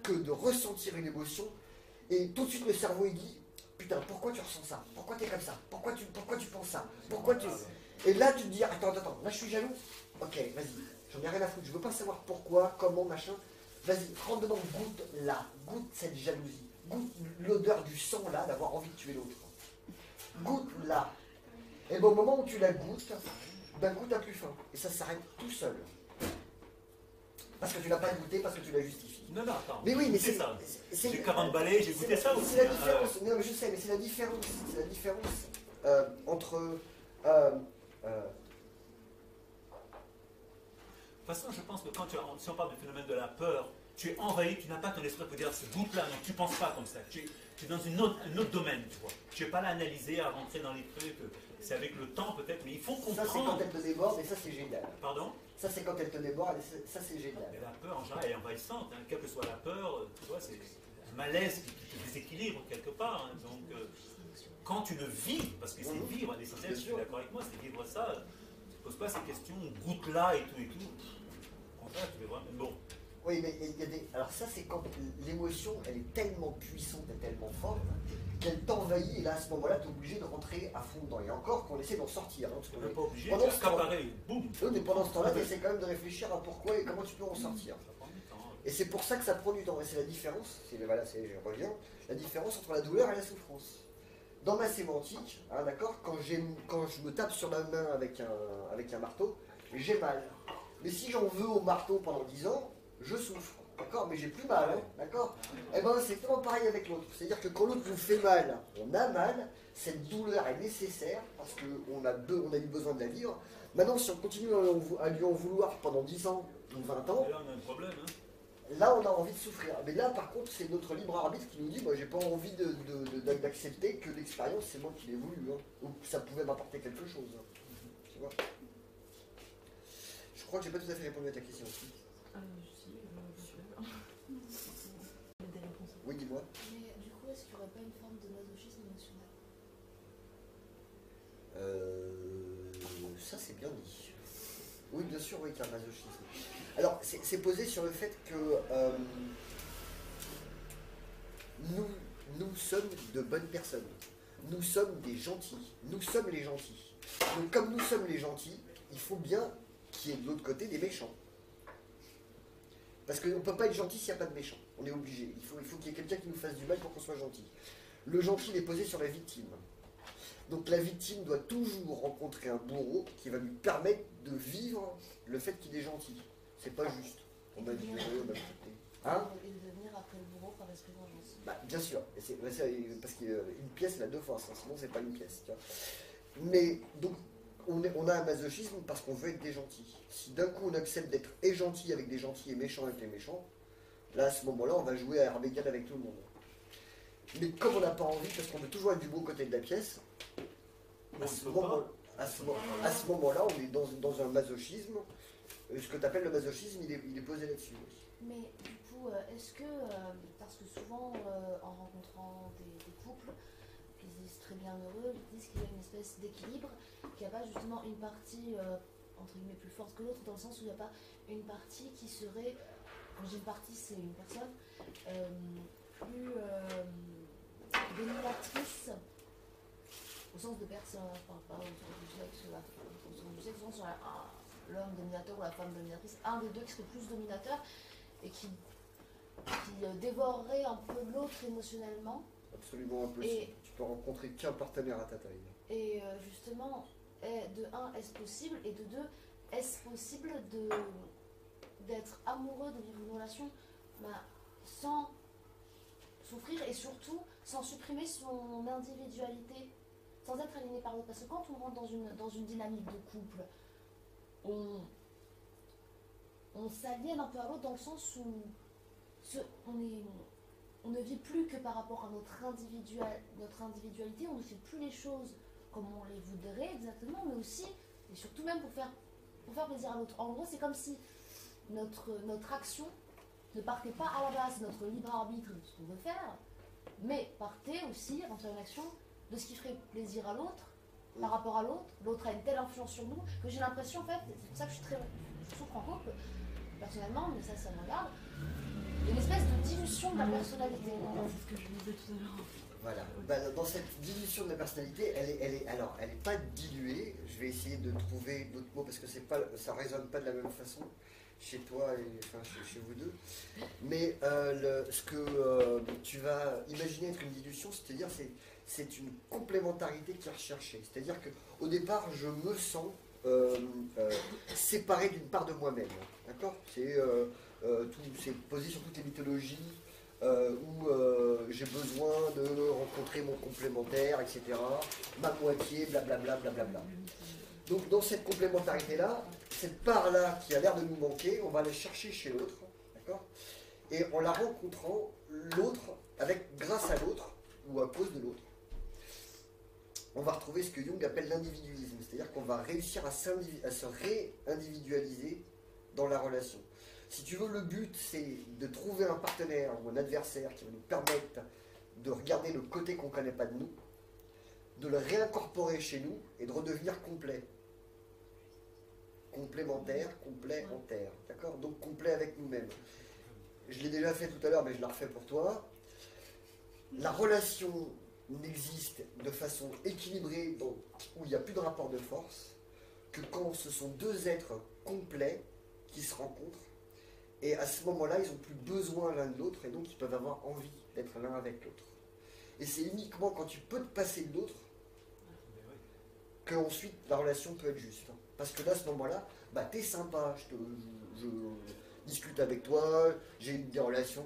que de ressentir une émotion, et tout de suite le cerveau il dit, putain, pourquoi tu ressens ça? Pourquoi tu es comme ça? Pourquoi tu penses ça? Pourquoi tu... Et là, tu te dis, attends, là je suis jaloux. Ok, vas-y, j'en ai rien à foutre, je veux pas savoir pourquoi, comment, machin. Vas-y, rentre dedans, goûte cette jalousie. goûte l'odeur du sang là, d'avoir envie de tuer l'autre. Goûte là. Et bon, au moment où tu la goûtes, d'un coup, tu n'as plus faim. Et ça s'arrête tout seul. Parce que tu l'as pas goûté, parce que tu l'as justifié. Non, attends. Mais oui, mais c'est ça. J'ai 40 balais, j'ai goûté ça aussi. C'est la différence. Non, mais je sais, mais c'est la différence. C'est la différence entre. De toute façon, je pense que si on parle du phénomène de la peur, tu es envahi, tu n'as pas ton esprit pour dire ce goût-là, donc tu ne penses pas comme ça. Tu es dans un autre domaine, tu vois. Tu n'es pas là à analyser, à rentrer dans les trucs. C'est avec le temps peut-être, mais il faut comprendre. Ça, c'est quand elle te déborde, et ça, c'est génial. Pardon? Ça, c'est quand elle te déborde, et ça, c'est génial. Mais la peur, en général, elle est envahissante. Hein. Quelle que soit la peur, tu vois, c'est un malaise qui te déséquilibre quelque part. Hein. Donc, quand tu le vis, parce que c'est vivre, l'essentiel, je suis d'accord avec moi, c'est vivre ça. Tu ne poses pas ces questions, goûte là et tout et tout. Au contraire, tu veux vraiment. Bon. Oui, mais il y a des. Alors, ça, c'est quand l'émotion, elle est tellement puissante et tellement forte qu'elle t'envahit, et là, à ce moment-là, tu es obligé de rentrer à fond dedans. Et encore qu'on essaie d'en sortir. Hein, on n'est pas obligé, tu accaparer, boum. Mais pendant ce temps-là, tu essaies quand même de réfléchir à pourquoi et comment tu peux en sortir. Ça prend du temps. Et c'est pour ça que ça prend du temps. Et c'est la différence, voilà, je reviens, la différence entre la douleur et la souffrance. Dans ma sémantique, hein, d'accord, quand je me tape sur la main avec un marteau, j'ai mal. Mais si j'en veux au marteau pendant 10 ans, je souffre. D'accord, mais j'ai plus mal, hein, d'accord. Eh bien, c'est exactement pareil avec l'autre. C'est-à-dire que quand l'autre nous fait mal, on a mal, cette douleur est nécessaire, parce qu'on a eu besoin de la vivre. Maintenant, si on continue à lui en vouloir pendant 10 ans ou 20 ans, là, on a un problème, hein. Là, on a envie de souffrir. Mais là, par contre, c'est notre libre arbitre qui nous dit, moi, j'ai pas envie d'accepter que l'expérience, c'est moi qui l'ai voulu, hein, ou que ça pouvait m'apporter quelque chose. Hein. Tu vois. Je crois que j'ai pas tout à fait répondu à ta question aussi. Oui, dis-moi. Mais du coup, est-ce qu'il n'y aurait pas une forme de masochisme émotionnel? Ça, c'est bien dit. Oui, bien sûr, oui, qu'il y a un masochisme. Alors, c'est posé sur le fait que nous sommes de bonnes personnes. Nous sommes des gentils. Nous sommes les gentils. Donc, comme nous sommes les gentils, il faut bien qu'il y ait de l'autre côté des méchants. Parce qu'on ne peut pas être gentil s'il n'y a pas de méchants. On est obligé. Il faut qu'il y ait quelqu'un qui nous fasse du mal pour qu'on soit gentil. Le gentil est posé sur la victime. Donc la victime doit toujours rencontrer un bourreau qui va lui permettre de vivre le fait qu'il est gentil. C'est pas juste. On va dire, hein? Et de devenir après le bourreau par esprit de vengeance. Bah, bien sûr. Parce qu'une pièce, elle a deux faces. Hein, sinon, c'est pas une pièce. Tu vois. Mais donc, on a un masochisme parce qu'on veut être des gentils. Si d'un coup on accepte d'être et gentil avec des gentils et méchant avec les méchants, là à ce moment-là on va jouer à Armageddon avec tout le monde. Mais comme on n'a pas envie, parce qu'on veut toujours être du beau côté de la pièce, à ce moment-là on est dans un masochisme. Ce que tu appelles le masochisme, il est posé là-dessus. Mais du coup, est-ce que, parce que souvent en rencontrant des couples, ils disent très bien heureux, ils disent qu'il y a une espèce d'équilibre, qu'il n'y a pas justement une partie entre guillemets plus forte que l'autre, dans le sens où il n'y a pas une partie qui serait, quand j'ai une partie c'est une personne, plus dominatrice au sens de personne, enfin pas au sens du sexe, au sens du sexe, au sens sur l'homme dominateur ou la femme dominatrice, un des deux qui serait plus dominateur et qui dévorerait un peu l'autre émotionnellement. Absolument impossible. Tu peux rencontrer qu'un partenaire à ta taille. Et justement, de un, est-ce possible? Et de deux, est-ce possible d'être amoureux, de vivre une relation sans souffrir et surtout sans supprimer son individualité, sans être aligné par l'autre? Parce que quand on rentre dans une dynamique de couple, on s'aliène un peu à l'autre dans le sens où on ne vit plus que par rapport à notre individualité, on ne fait plus les choses comme on les voudrait exactement, mais aussi, et surtout même pour faire plaisir à l'autre. En gros, c'est comme si notre action ne partait pas à la base de notre libre arbitre de ce qu'on veut faire, mais partait aussi avant de faire une action de ce qui ferait plaisir à l'autre, par rapport à l'autre. L'autre a une telle influence sur nous que j'ai l'impression, en fait, c'est pour ça que je souffre en couple, personnellement, mais ça me regarde, une espèce de dilution de la personnalité. C'est ce que je disais tout à l'heure. Voilà. Dans cette dilution de la personnalité, elle est pas diluée. Je vais essayer de trouver d'autres mots parce que ça résonne pas de la même façon chez toi et chez vous deux. Mais ce que tu vas imaginer être une dilution, c'est-à-dire c'est une complémentarité qui est recherchée. C'est-à-dire qu'au départ, je me sens séparé d'une part de moi-même. D'accord ? C'est posé sur toutes les mythologies. Où j'ai besoin de rencontrer mon complémentaire, etc. Ma moitié, blablabla, blablabla. Donc dans cette complémentarité-là, cette part-là qui a l'air de nous manquer, on va aller chercher chez l'autre, d'accord ? Et en la rencontrant, l'autre, grâce à l'autre, ou à cause de l'autre, on va retrouver ce que Jung appelle l'individualisme, c'est-à-dire qu'on va réussir à se réindividualiser dans la relation. Si tu veux, le but, c'est de trouver un partenaire ou un adversaire qui va nous permettre de regarder le côté qu'on ne connaît pas de nous, de le réincorporer chez nous et de redevenir complet. Complémentaire, complémentaire. D'accord ? Donc complet avec nous-mêmes. Je l'ai déjà fait tout à l'heure, mais je la refais pour toi. La relation n'existe de façon équilibrée, où il n'y a plus de rapport de force, que quand ce sont deux êtres complets qui se rencontrent. Et à ce moment-là, ils n'ont plus besoin l'un de l'autre, et donc ils peuvent avoir envie d'être l'un avec l'autre. Et c'est uniquement quand tu peux te passer de l'autre qu'ensuite la relation peut être juste. Parce que là, à ce moment-là, t'es sympa, je discute avec toi, j'ai des relations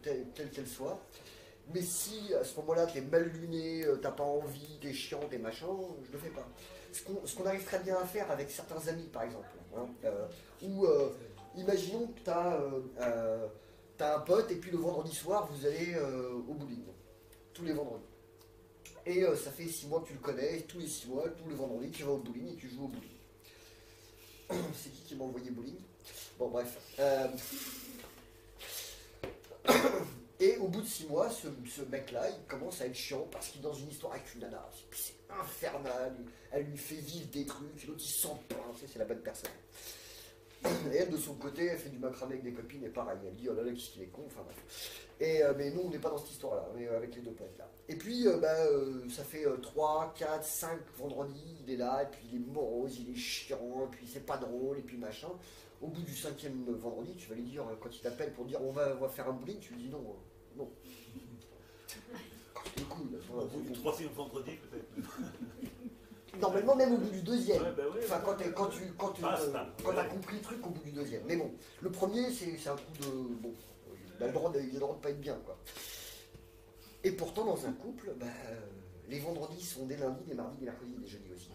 telles qu'elles soient. Mais si à ce moment-là, t'es mal luné, t'as pas envie, t'es chiant, t'es machin, je le fais pas. Ce qu'on arrive très bien à faire avec certains amis, par exemple, imaginons que tu as un pote et puis le vendredi soir, vous allez au bowling. Tous les vendredis. Et ça fait 6 mois que tu le connais, et tous les 6 mois, tous les vendredis, tu vas au bowling et tu joues au bowling. C'est qui m'a envoyé bowling? Bon, bref. Et au bout de 6 mois, ce mec-là, il commence à être chiant parce qu'il est dans une histoire avec une nana. Puis c'est infernal, elle lui fait vivre des trucs, et l'autre il s'en plaint, c'est la bonne personne. Et elle, de son côté, elle fait du macramé avec des copines, et pareil, elle dit, oh là là, qu'est-ce qu'il est con, enfin bref. Mais nous, on n'est pas dans cette histoire-là, on est avec les deux poètes là. Et puis, ça fait 3, 4, 5 vendredis, il est là, et puis il est morose, il est chiant, et puis c'est pas drôle, et puis machin. Au bout du 5e vendredi, tu vas lui dire, quand il t'appelle pour dire, on va faire un bowling, tu lui dis non, non. C'est cool. Au bout du 3e vendredi, peut-être. Normalement, même au bout du 2e. Ouais, enfin, quand tu as compris le truc au bout du 2e. Mais bon, le premier, c'est un coup de. Bon, il a le droit de pas être bien, quoi. Et pourtant, dans un couple, les vendredis sont des lundis, des mardis, des mercredis, des jeudis aussi.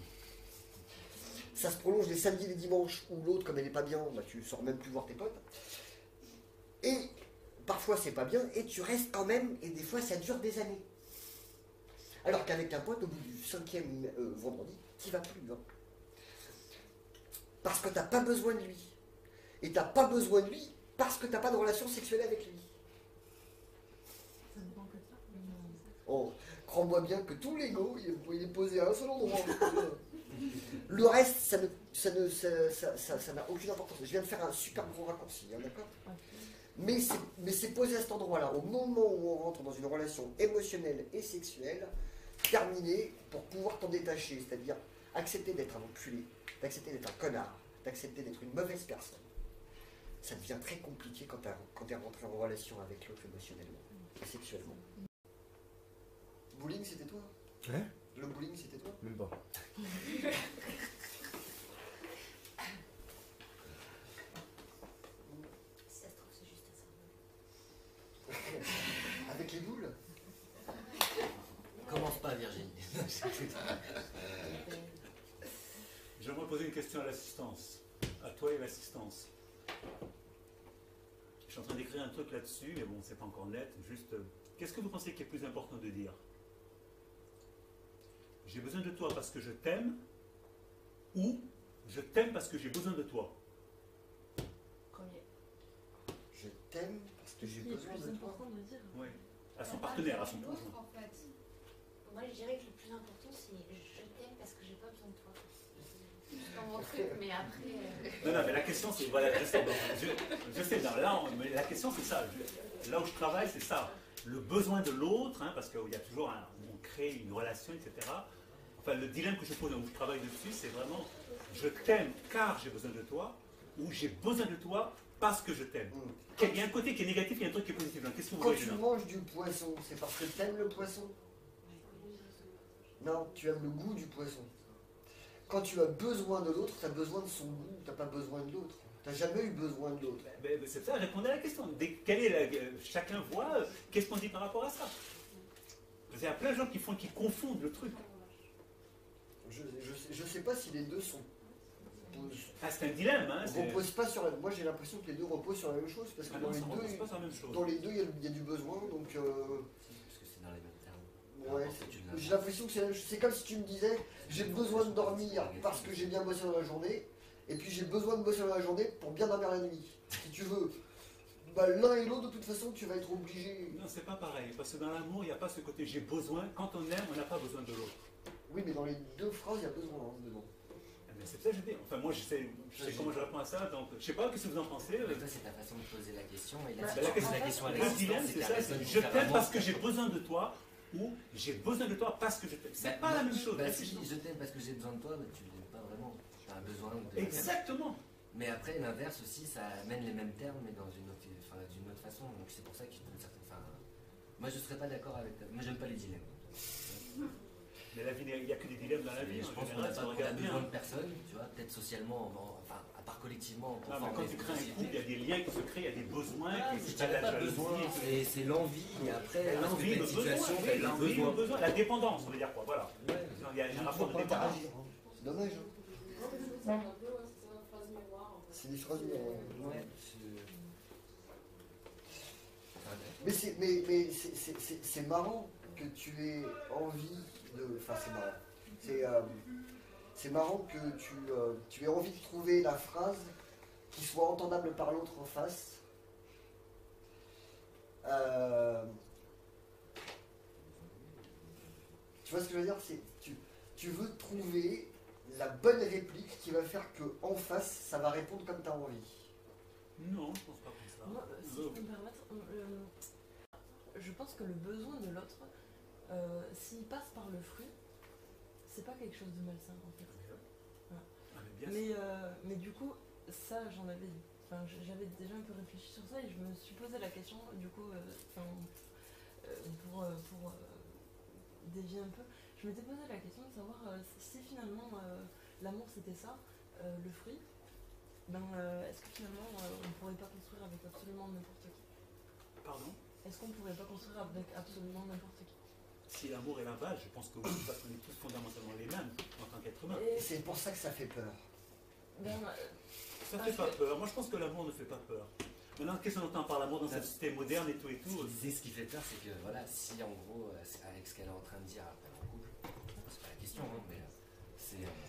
Ça se prolonge les samedis, les dimanches, où l'autre, comme elle n'est pas bien, tu sors même plus voir tes potes. Et parfois, c'est pas bien, et tu restes quand même, et des fois, ça dure des années. Alors qu'avec un pote, au bout du 5e vendredi, tu n'y vas plus. Hein. Parce que tu n'as pas besoin de lui. Et tu n'as pas besoin de lui parce que tu n'as pas de relation sexuelle avec lui. Ça dépend que de ça. Oh, crois-moi bien que tout l'ego, il est posé à un seul endroit. Le reste, ça n'a aucune importance. Je viens de faire un super gros raccourci, hein, d'accord ? Mais c'est posé à cet endroit-là. Au moment où on rentre dans une relation émotionnelle et sexuelle, terminée pour pouvoir t'en détacher, c'est-à-dire accepter d'être un enculé, d'accepter d'être un connard, d'accepter d'être une mauvaise personne. Ça devient très compliqué quand tu es rentré en relation avec l'autre émotionnellement et sexuellement. Bowling, c'était toi ? Hein ? Le bowling, c'était toi ? Même pas. Si ça se trouve, c'est juste à ça. Avec les boules ? Commence pas, Virginie. J'aimerais poser une question à l'assistance, à toi et l'assistance. Je suis en train d'écrire un truc là-dessus, mais bon, c'est pas encore net. Juste, qu'est-ce que vous pensez qui est plus important de dire ? J'ai besoin de toi parce que je t'aime, ou je t'aime parce que j'ai besoin de toi. Premier. Je t'aime parce que j'ai besoin de toi. C'est important de le dire. Oui. À son partenaire, à son conjoint. conjoint. En fait. Moi, je dirais que le plus important, c'est je t'aime parce que j'ai pas besoin de toi. C'est pas mon truc, mais après. Non, mais la question c'est, voilà, je sais, non, là, mais la question c'est ça. Là où je travaille, c'est ça. le besoin de l'autre, hein, parce qu'il y a toujours, on crée une relation, etc. Enfin, le dilemme que je pose, où je travaille dessus, c'est vraiment, je t'aime car j'ai besoin de toi, ou j'ai besoin de toi parce que je t'aime. Il y a un côté qui est négatif, il y a un truc qui est positif. Qu'est-ce que vous Quand voyez tu manges du poisson, c'est parce que tu aimes le poisson? Non, tu aimes le goût du poisson. Quand tu as besoin de l'autre, tu as besoin de son goût, tu n'as pas besoin de l'autre. Tu n'as jamais eu besoin de l'autre. C'est ça, répondez à la question. Chacun voit, qu'est-ce qu'on dit par rapport à ça? Il y a plein de gens qui confondent le truc. Je sais pas si les deux sont... c'est un dilemme. Hein, repose pas sur la... Moi j'ai l'impression que les deux reposent sur la même chose, parce que dans les deux il y a du besoin, donc... Parce que c'est dans les mêmes termes. Ouais, j'ai l'impression que c'est comme si tu me disais, j'ai besoin de dormir parce que j'ai bien bossé dans la journée, et puis j'ai besoin de bosser dans la journée pour bien dormir la nuit. Si tu veux, l'un et l'autre, de toute façon, tu vas être obligé... Non, c'est pas pareil, parce que dans l'amour, il n'y a pas ce côté j'ai besoin. Quand on aime, on n'a pas besoin de l'autre. Oui, mais dans les deux phrases, il y a besoin dedans. Mais c'est ça que je dis. Enfin, moi, je sais comment je réponds à ça, donc je sais pas, qu'est-ce que vous en pensez? Toi, c'est ta façon de poser la question, et là, la question à l'existence, c'est ça, je t'aime parce que j'ai besoin de toi, ou j'ai besoin de toi parce que je t'aime. C'est pas la même chose. Si je dis je t'aime parce que j'ai besoin de toi, tu ne l'aimes pas vraiment. Tu as besoin de... Exactement. Mais après, l'inverse aussi, ça amène les mêmes termes, mais d'une autre façon. Donc c'est pour ça qu'il y a une certaine... moi, je ne serais pas d'accord avec... Moi, j'aime pas les dilemmes. Mais la vie, il n'y a que des dilemmes dans la vie. Je pense qu'on a besoin de personne, tu vois, peut-être socialement, enfin, à part collectivement. Non, mais quand tu crées un couple, il y a des liens qui se créent, il y a des besoins, qui se la jalousie. C'est l'envie, et après, l'envie, le besoin, la dépendance, on veut dire quoi, voilà. Il y a un rapport de dépendance. C'est dommage. C'est des phrases miroirs. Mais c'est marrant que tu aies envie de... Enfin, c'est marrant. C'est marrant que tu aies envie de trouver la phrase qui soit entendable par l'autre en face. Tu vois ce que je veux dire? Tu veux trouver la bonne réplique qui va faire que en face, ça va répondre comme tu as envie. Non, je pense pas comme ça. Moi, si je peux me permettre, je pense que le besoin de l'autre, s'il passe par le fruit, c'est pas quelque chose de malsain en fait. Voilà. Mais du coup, ça j'avais déjà un peu réfléchi sur ça et je me suis posé la question, du coup, pour dévier un peu, je m'étais posé la question de savoir si finalement l'amour c'était ça, le fruit, est-ce que finalement on ne pourrait pas construire avec absolument n'importe qui? Pardon? Est-ce qu'on ne pourrait pas construire avec absolument n'importe qui? Si l'amour est la base, je pense que oui, parce qu'on est tous fondamentalement les mêmes en tant qu'être humain. Et c'est pour ça que ça fait peur. Ça ne fait pas peur. Moi, je pense que l'amour ne fait pas peur. Maintenant, qu'est-ce qu'on entend par l'amour dans cette société moderne et tout et tout? Ce qui fait peur, c'est que voilà, si en gros, avec ce qu'elle est en train de dire après en couple, c'est pas la question, hein, mais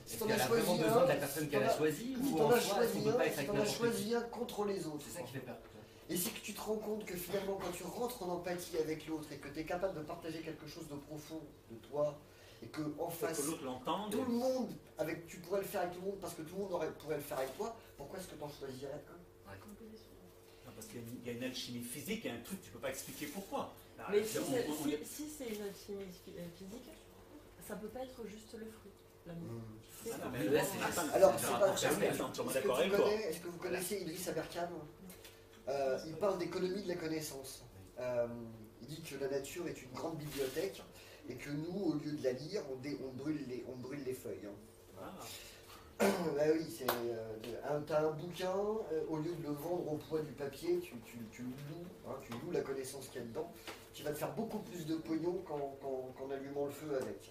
est-ce qu'elle a vraiment besoin de la personne qu'elle a choisie ou en soi, est-ce qu'on peut pas être avec n'importe qui? Tu en as choisi un contre les autres. C'est ça qui fait peur. Et c'est que tu te rends compte que finalement, quand tu rentres en empathie avec l'autre et que tu es capable de partager quelque chose de profond de toi, et que en face, que l'autre l'entende, tout le monde, tu pourrais le faire avec tout le monde parce que tout le monde pourrait le faire avec toi, pourquoi est-ce que tu en choisirais un? Parce qu'il y a une alchimie physique, il y a un truc, tu ne peux pas expliquer pourquoi. Mais si c'est une alchimie physique, ça ne peut pas être juste le fruit. Alors, est-ce que vous connaissez Idriss Aberkan? Il parle d'économie de la connaissance. Il dit que la nature est une grande bibliothèque et que nous, au lieu de la lire, on brûle les feuilles. Oui, t'as un bouquin, au lieu de le vendre au poids du papier, tu loues la connaissance qu'il y a dedans. Tu vas te faire beaucoup plus de pognon qu'en allumant le feu avec.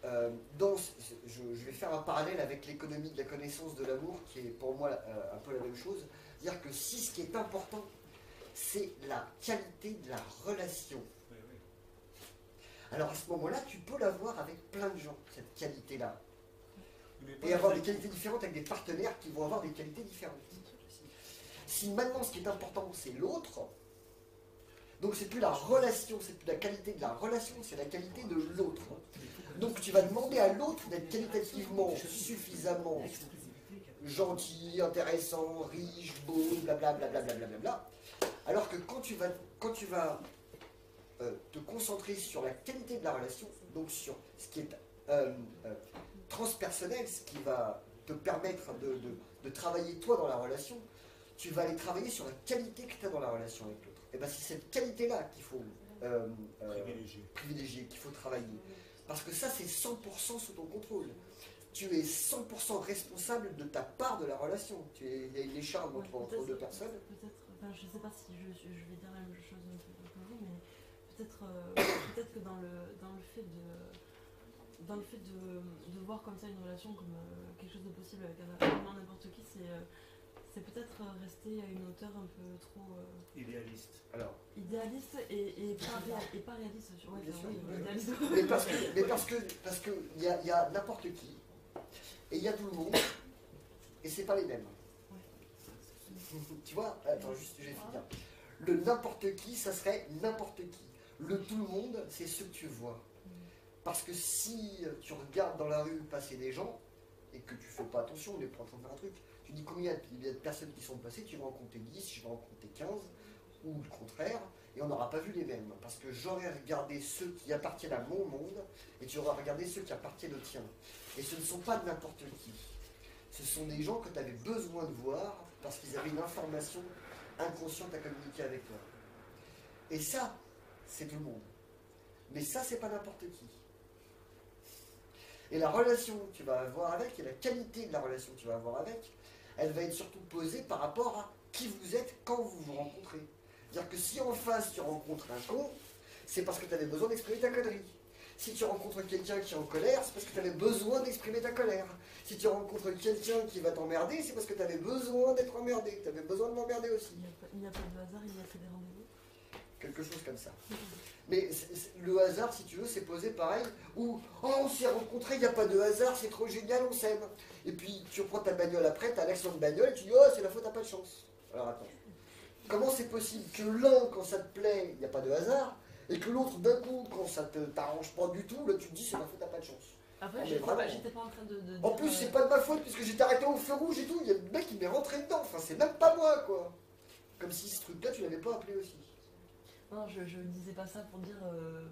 Je vais faire un parallèle avec l'économie de la connaissance de l'amour, qui est pour moi un peu la même chose. C'est-à-dire que si ce qui est important, c'est la qualité de la relation. Oui. Alors à ce moment-là, tu peux l'avoir avec plein de gens, cette qualité-là. Et avoir des qualités différentes avec des partenaires qui vont avoir des qualités différentes. Si maintenant ce qui est important, c'est l'autre, donc c'est plus la relation, c'est plus la qualité de la relation, c'est la qualité de l'autre. Donc tu vas demander à l'autre d'être qualitativement suffisamment gentil, intéressant, riche, beau, blablabla, Alors que quand tu vas te concentrer sur la qualité de la relation, donc sur ce qui est transpersonnel, ce qui va te permettre de travailler toi dans la relation, tu vas aller travailler sur la qualité que tu as dans la relation avec l'autre. Et bien c'est cette qualité-là qu'il faut privilégier, qu'il faut travailler. Parce que ça, c'est 100% sous ton contrôle. Tu es 100% responsable de ta part de la relation. Il y a une écharpe entre deux personnes. Peut-être, enfin, je ne sais pas si je vais dire la même chose que vous, mais peut-être que dans le fait de voir comme ça une relation comme quelque chose de possible avec absolument n'importe qui, c'est peut-être rester à une hauteur un peu trop idéaliste. Alors, idéaliste et pas réaliste. Ouais, bien sûr, idéaliste. Mais parce que il y a n'importe qui et il y a tout le monde et c'est pas les mêmes. Ouais. Tu vois, attends, juste, je vais finir. Le n'importe qui, ça serait n'importe qui. Le tout le monde, c'est ce que tu vois. Parce que si tu regardes dans la rue passer des gens et que tu fais pas attention, on est pas en train de faire un truc. Tu dis combien il y a de personnes qui sont passées, tu vas en compter 10, je vais en compter 15, ou le contraire, et on n'aura pas vu les mêmes. Parce que j'aurais regardé ceux qui appartiennent à mon monde, et tu auras regardé ceux qui appartiennent au tien. Et ce ne sont pas de n'importe qui. Ce sont des gens que tu avais besoin de voir, parce qu'ils avaient une information inconsciente à communiquer avec toi. Et ça, c'est tout le monde. Mais ça, c'est pas n'importe qui. Et la relation que tu vas avoir avec, et la qualité de la relation que tu vas avoir avec, elle va être surtout posée par rapport à qui vous êtes quand vous vous rencontrez. C'est-à-dire que si en face tu rencontres un con, c'est parce que tu avais besoin d'exprimer ta connerie. Si tu rencontres quelqu'un qui est en colère, c'est parce que tu avais besoin d'exprimer ta colère. Si tu rencontres quelqu'un qui va t'emmerder, c'est parce que tu avais besoin d'être emmerdé. Tu avais besoin de m'emmerder aussi. Il n'y a pas de hasard, il y a fait des rendez-vous. Quelque chose comme ça. Mais le hasard, si tu veux, c'est posé pareil, où oh, on s'est rencontrés, il n'y a pas de hasard, c'est trop génial, on s'aime. Et puis tu reprends ta bagnole après, tu as l'accident de bagnole, et tu dis oh, c'est la faute, t'as pas de chance. Alors attends. Comment c'est possible que l'un, quand ça te plaît, il n'y a pas de hasard, et que l'autre, d'un coup, quand ça te t'arrange pas du tout, là tu te dis c'est la faute, t'as pas de chance. Après, j'étais pas en train de en plus, c'est pas de ma faute, puisque j'étais arrêté au feu rouge et tout, il y a le mec qui m'est rentré dedans, enfin c'est même pas moi, quoi. Comme si ce truc-là, tu l'avais pas appelé aussi. Non, je ne disais pas ça pour dire,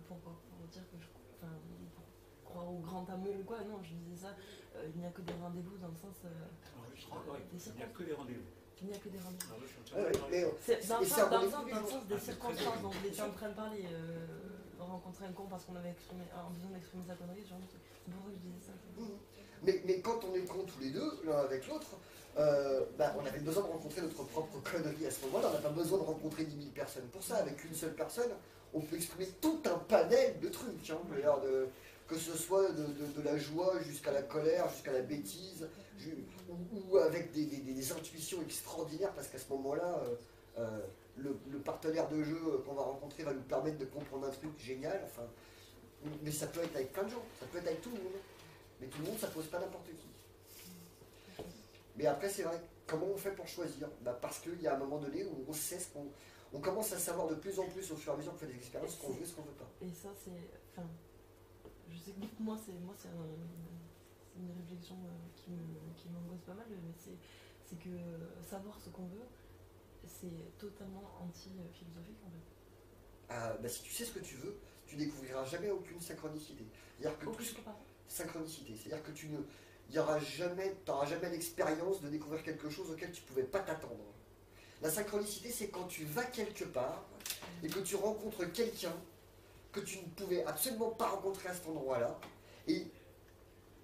pour dire que pour croire au grand amour ou quoi. Non, je disais ça, il n'y a que des rendez-vous dans le sens. Il n'y a que des rendez-vous. Il n'y a que des rendez-vous. Dans le sens des circonstances dont vous étiez en train de parler. Rencontrer un con parce qu'on avait besoin d'exprimer sa connerie, genre, c'est pour ça que je disais ça. Mais quand on est con tous les deux, l'un avec l'autre, on avait besoin de rencontrer notre propre connerie à ce moment-là. On n'a pas besoin de rencontrer 10 000 personnes pour ça. Avec une seule personne, on peut exprimer tout un panel de trucs. Hein, que ce soit de la joie jusqu'à la colère, jusqu'à la bêtise, ou avec des intuitions extraordinaires, parce qu'à ce moment-là, le partenaire de jeu qu'on va rencontrer va nous permettre de comprendre un truc génial. Enfin, mais ça peut être avec plein de gens, ça peut être avec tout le monde. Mais tout le monde, ça pose pas n'importe qui. Mais après, c'est vrai, comment on fait pour choisir? Parce qu'il y a un moment donné où on sait ce qu'on... On commence à savoir de plus en plus au fur et à mesure qu'on fait des expériences ce qu'on veut et ce qu'on veut pas. Et ça, c'est... Enfin, je sais que moi, c'est une réflexion qui m'angoisse pas mal, mais c'est que savoir ce qu'on veut, c'est totalement anti-philosophique en fait. Si tu sais ce que tu veux, tu découvriras jamais aucune synchronicité. C'est-à-dire que synchronicité, c'est-à-dire que tu n'auras jamais l'expérience de découvrir quelque chose auquel tu ne pouvais pas t'attendre. La synchronicité, c'est quand tu vas quelque part et que tu rencontres quelqu'un que tu ne pouvais absolument pas rencontrer à cet endroit-là. Et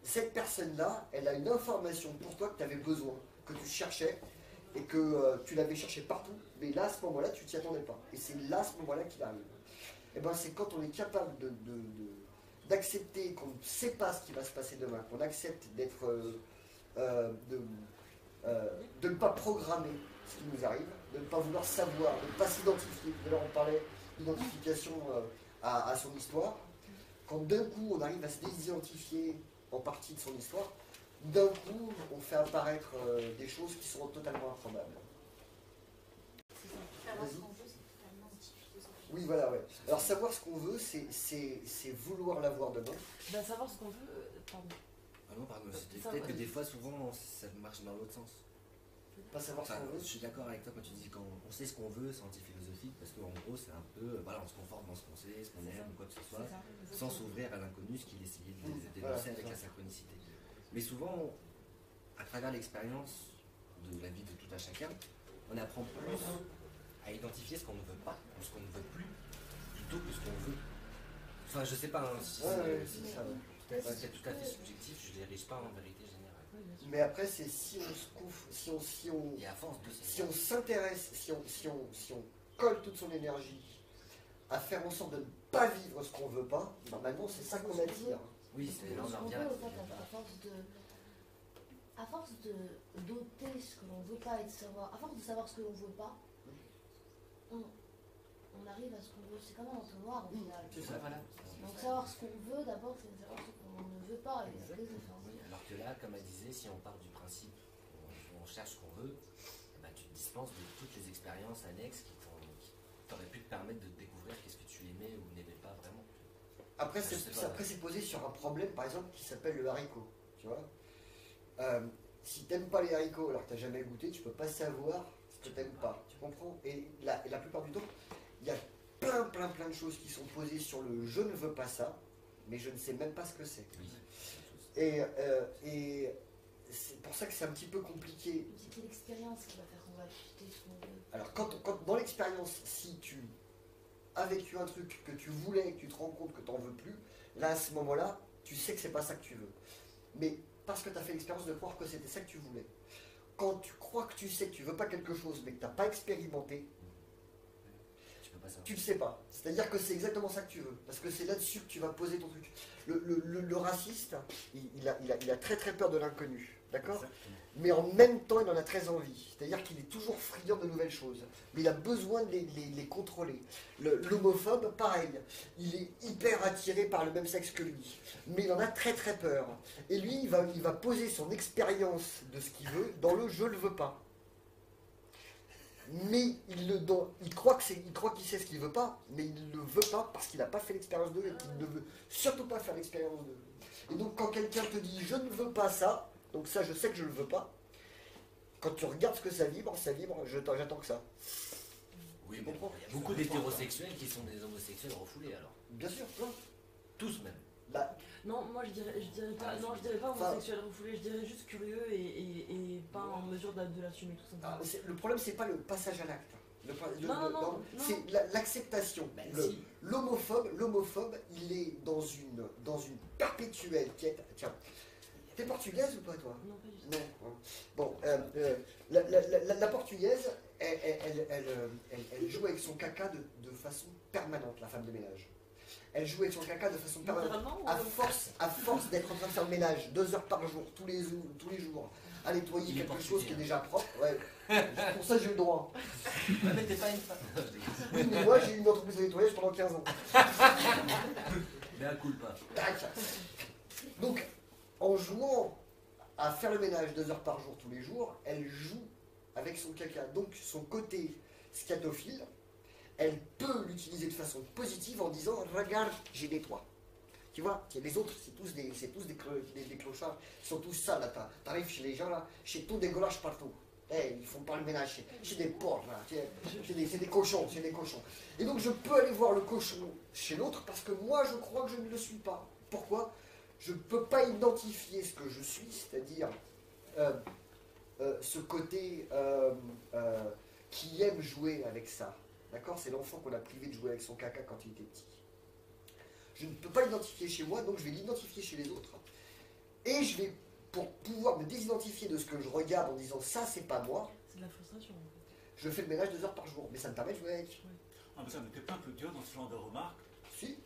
cette personne-là, elle a une information pour toi que tu avais besoin, que tu cherchais et que tu l'avais cherché partout. Mais là, à ce moment-là, tu ne t'y attendais pas. Et c'est là, à ce moment-là, qu'il arrive. Et ben, c'est quand on est capable d'accepter qu'on ne sait pas ce qui va se passer demain, qu'on accepte de ne pas programmer ce qui nous arrive, de ne pas vouloir savoir, de ne pas s'identifier. Tout à l'heure on parlait d'identification à son histoire. Quand d'un coup on arrive à se désidentifier en partie de son histoire, d'un coup on fait apparaître des choses qui seront totalement improbables. Oui, voilà, ouais. Alors savoir ce qu'on veut, c'est vouloir l'avoir demain. Savoir ce qu'on veut, pardon. Ah non, pardon, c'était peut-être que des fois, souvent, ça marche dans l'autre sens. Pas savoir ce qu'on veut. Je suis d'accord avec toi quand tu dis qu'on sait ce qu'on veut, c'est anti-philosophique, parce qu'en gros, c'est un peu, voilà, on se conforte dans ce qu'on sait, ce qu'on aime, ou quoi que ce soit, sans s'ouvrir à l'inconnu, ce qu'il essayait de dénoncer avec la synchronicité. Mais souvent, à travers l'expérience de la vie de tout un chacun, on apprend plus à identifier ce qu'on ne veut pas, ou ce qu'on ne veut plus, plutôt que ce qu'on veut. Enfin, je sais pas si c'est tout à fait subjectif, je ne dirige pas en vérité générale. Mais après, c'est si on se couvre, si on s'intéresse, si on colle toute son énergie à faire en sorte de ne pas vivre ce qu'on veut pas, normalement, c'est ça qu'on attire. Oui, c'est là on en revient. À force de doter ce que l'on veut pas et de savoir, à force de savoir ce que l'on veut pas, on arrive à ce qu'on veut. C'est comme un entonnoir au final. C'est ça, voilà. Donc savoir ce qu'on veut d'abord, c'est savoir ce qu'on ne veut pas. Et alors que là, comme elle disait, si on part du principe on cherche ce qu'on veut, bah, tu te dispenses de toutes les expériences annexes qui t'auraient pu te permettre de découvrir qu'est-ce que tu aimais ou n'aimais pas vraiment. Après, c'est posé sur un problème, par exemple, qui s'appelle le haricot. Tu vois, si t'aimes pas les haricots alors que t'as jamais goûté, tu peux pas savoir ce que t'aimes pas. Tu comprends? Et la plupart du temps, il y a plein de choses qui sont posées sur le je ne veux pas ça, mais je ne sais même pas ce que c'est. Et c'est pour ça que c'est un petit peu compliqué. C'est l'expérience qui va faire qu'on va acheter ce qu'on veut. Alors quand dans l'expérience, si tu as vécu un truc que tu voulais et que tu te rends compte que tu n'en veux plus, là à ce moment-là, tu sais que c'est pas ça que tu veux. Mais parce que tu as fait l'expérience de croire que c'était ça que tu voulais. Quand tu crois que tu sais que tu veux pas quelque chose mais que tu n'as pas expérimenté, tu ne sais pas. C'est-à-dire que c'est exactement ça que tu veux. Parce que c'est là-dessus que tu vas poser ton truc. Le raciste, il a très peur de l'inconnu. D'accord? Mais en même temps, il en a très envie. C'est-à-dire qu'il est toujours friand de nouvelles choses. Mais il a besoin de les contrôler. L'homophobe, pareil. Il est hyper attiré par le même sexe que lui. Mais il en a très peur. Et lui, il va poser son expérience de ce qu'il veut dans le « je le veux pas ». Mais il croit qu'il sait ce qu'il veut pas, mais il ne le veut pas parce qu'il n'a pas fait l'expérience d'eux et qu'il ne veut surtout pas faire l'expérience d'eux. Et donc quand quelqu'un te dit je ne veux pas ça, donc ça je sais que je ne le veux pas, quand tu regardes ce que ça vibre, j'attends que ça. Oui, mais il y a beaucoup d'hétérosexuels qui sont des homosexuels refoulés alors. Bien sûr, toi. Tous même. Bah, non, moi je dirais pas homosexuel refoulé, je dirais juste curieux et pas en mesure de l'assumer tout simplement. Le problème c'est pas le passage à l'acte. Non. C'est l'acceptation. L'homophobe, il est dans une perpétuelle quête. Tiens, t'es portugaise ou pas toi? Non, pas du tout. Non. Bon, la portugaise, elle joue avec son caca de façon permanente, la femme de ménage. Elle joue avec son caca de façon permanente. À force d'être en train de faire le ménage 2 heures par jour, tous les jours, à nettoyer quelque chose qui est déjà propre. Ouais. Pour ça, j'ai eu le droit. Mais t'es pas une femme. Oui, mais moi, j'ai eu une entreprise de nettoyage pendant 15 ans. Mais un coup pas. Donc, en jouant à faire le ménage 2 heures par jour, tous les jours, elle joue avec son caca. Donc, son côté scatophile, elle peut l'utiliser de façon positive en disant « Regarde, j'ai nettoie ». Tu vois, les autres, c'est tous des clochards, ils sont tous sales. T'arrives chez les gens, là, chez tout dégueulasse partout. Ils font pas le ménage, chez des porcs, là, c'est des cochons. Et donc je peux aller voir le cochon chez l'autre parce que moi je crois que je ne le suis pas. Pourquoi? Je ne peux pas identifier ce que je suis, c'est-à-dire ce côté qui aime jouer avec ça. D'accord? C'est l'enfant qu'on a privé de jouer avec son caca quand il était petit. Je ne peux pas l'identifier chez moi, donc je vais l'identifier chez les autres. Et je vais, pour pouvoir me désidentifier de ce que je regarde en disant ça, c'est pas moi. C'est de la frustration en fait. Je fais le ménage 2 heures par jour, mais ça me permet de jouer avec. Ouais. Ah, mais ça ne t'est pas un peu dur dans ce genre de remarques? Si.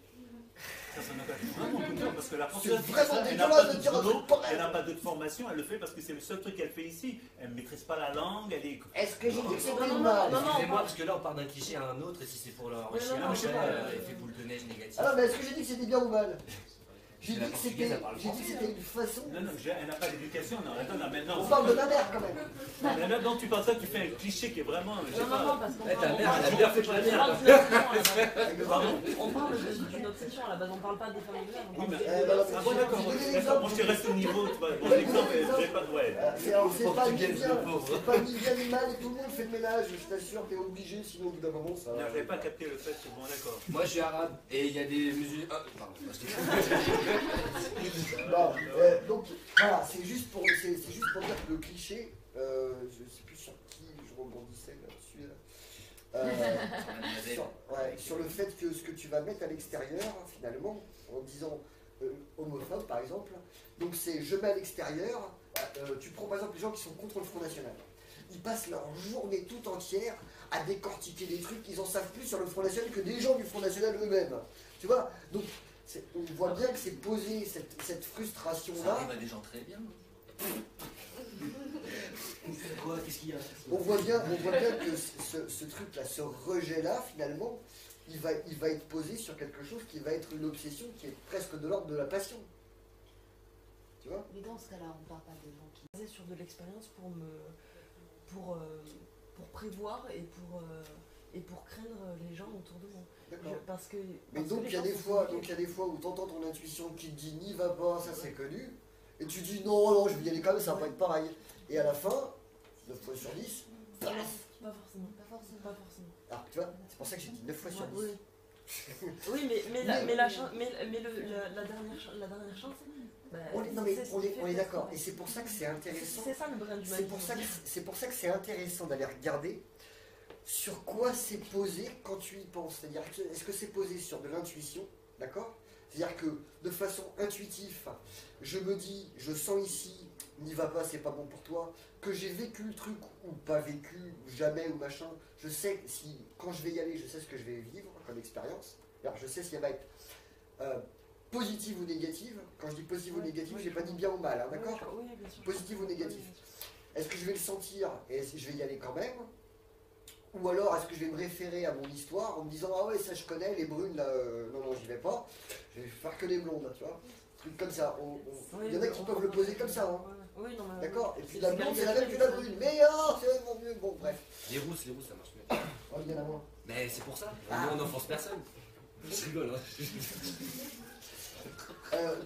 Ça n'a pas vraiment un peu dur parce que la c'est française, vraiment elle n'a pas dégueulasse de dire un de truc pareil. elle n'a pas de formation, elle le fait parce que c'est le seul truc qu'elle fait ici. Elle ne maîtrise pas la langue, elle est. Est-ce que j'ai dit que c'était Non, mal? Excusez-moi, parce que là on part d'un cliché à un autre, et si c'est pour l'enrichir, Non, effet boule de neige négatif. Alors, mais est-ce que j'ai dit que c'était bien ou mal? J'ai dit que c'était une façon. Non, elle n'a pas d'éducation. Non, attends, maintenant. On parle de ma mère quand même. Mais là, donc tu parles ça, tu fais un cliché qui est vraiment. Non, parce qu'on ta mère, elle a bien fait de la merde. On parle d'une obsession à la base, on parle pas des femmes de oui, mais, ah bon, d'accord. Moi, je reste au niveau. Bon, l'exemple, j'ai pas de. Ouais. C'est pas ni bien ni mal et tout le monde fait le ménage, je t'assure, t'es obligé, sinon au bout d'un moment ça. Non, j'avais pas capté le fait que bon, d'accord. Moi, je suis arabe et il y a des musulmans. Pardon, bon, donc voilà, c'est juste pour dire que le cliché, je sais plus sur qui je rebondissais là-dessus. Sur le fait que ce que tu vas mettre à l'extérieur, finalement, en disant homophobe par exemple, donc c'est je mets à l'extérieur, tu prends par exemple les gens qui sont contre le Front National. Ils passent leur journée tout entière à décortiquer des trucs qu'ils en savent plus sur le Front National que des gens du Front National eux-mêmes. Tu vois, donc on voit bien que c'est posé cette frustration-là. Ça arrive à des gens très bien. Quoi? Qu'est-ce qu'il y a? On voit bien que ce truc-là, ce rejet-là, finalement, il va être posé sur quelque chose qui va être une obsession qui est presque de l'ordre de la passion. Tu vois? Mais dans ce cas-là, on ne parle pas des gens qui... basé sur de l'expérience pour prévoir et pour craindre les gens autour de moi. Parce que... Mais donc il y a des fois où tu entends ton intuition qui te dit n'y va pas, ça c'est connu, et tu dis non, je vais y aller quand même, ça va pas être pareil. Et à la fin, 9 fois sur 10, paf. Pas forcément. Ah, tu vois, c'est pour ça que j'ai dit 9 fois sur 10. Oui, mais la dernière chance... Bah, on est d'accord, et c'est pour ça que c'est intéressant. C'est ça le brin du C'est pour ça que c'est intéressant d'aller regarder sur quoi c'est posé quand tu y penses. C'est-à-dire, est-ce que c'est posé sur de l'intuition, d'accord? C'est-à-dire que de façon intuitive, je me dis, je sens ici, n'y va pas, c'est pas bon pour toi, que j'ai vécu le truc ou pas vécu, jamais ou machin, je sais si, quand je vais y aller, je sais ce que je vais vivre comme expérience. Alors, je sais si elle va être positive ou négative. Quand je dis positive ou négative, j'ai pas dit bien ou mal, hein, d'accord? Oui, bien sûr. Positive ou négative. Est-ce que je vais le sentir et est-ce que je vais y aller quand même? Ou alors est-ce que je vais me référer à mon histoire en me disant ah ouais ça je connais, les brunes là, non j'y vais pas, je vais faire que les blondes, tu vois, truc comme ça. Il y en a qui peuvent le poser comme ça, hein. Oui, non, d'accord. Et puis la blonde c'est la même que la brune, mais c'est vraiment mieux, bon bref. Les rousses ça marche mieux. Oh il y en a moins. Mais c'est pour ça, nous on n'enfonce personne. Je rigole, hein.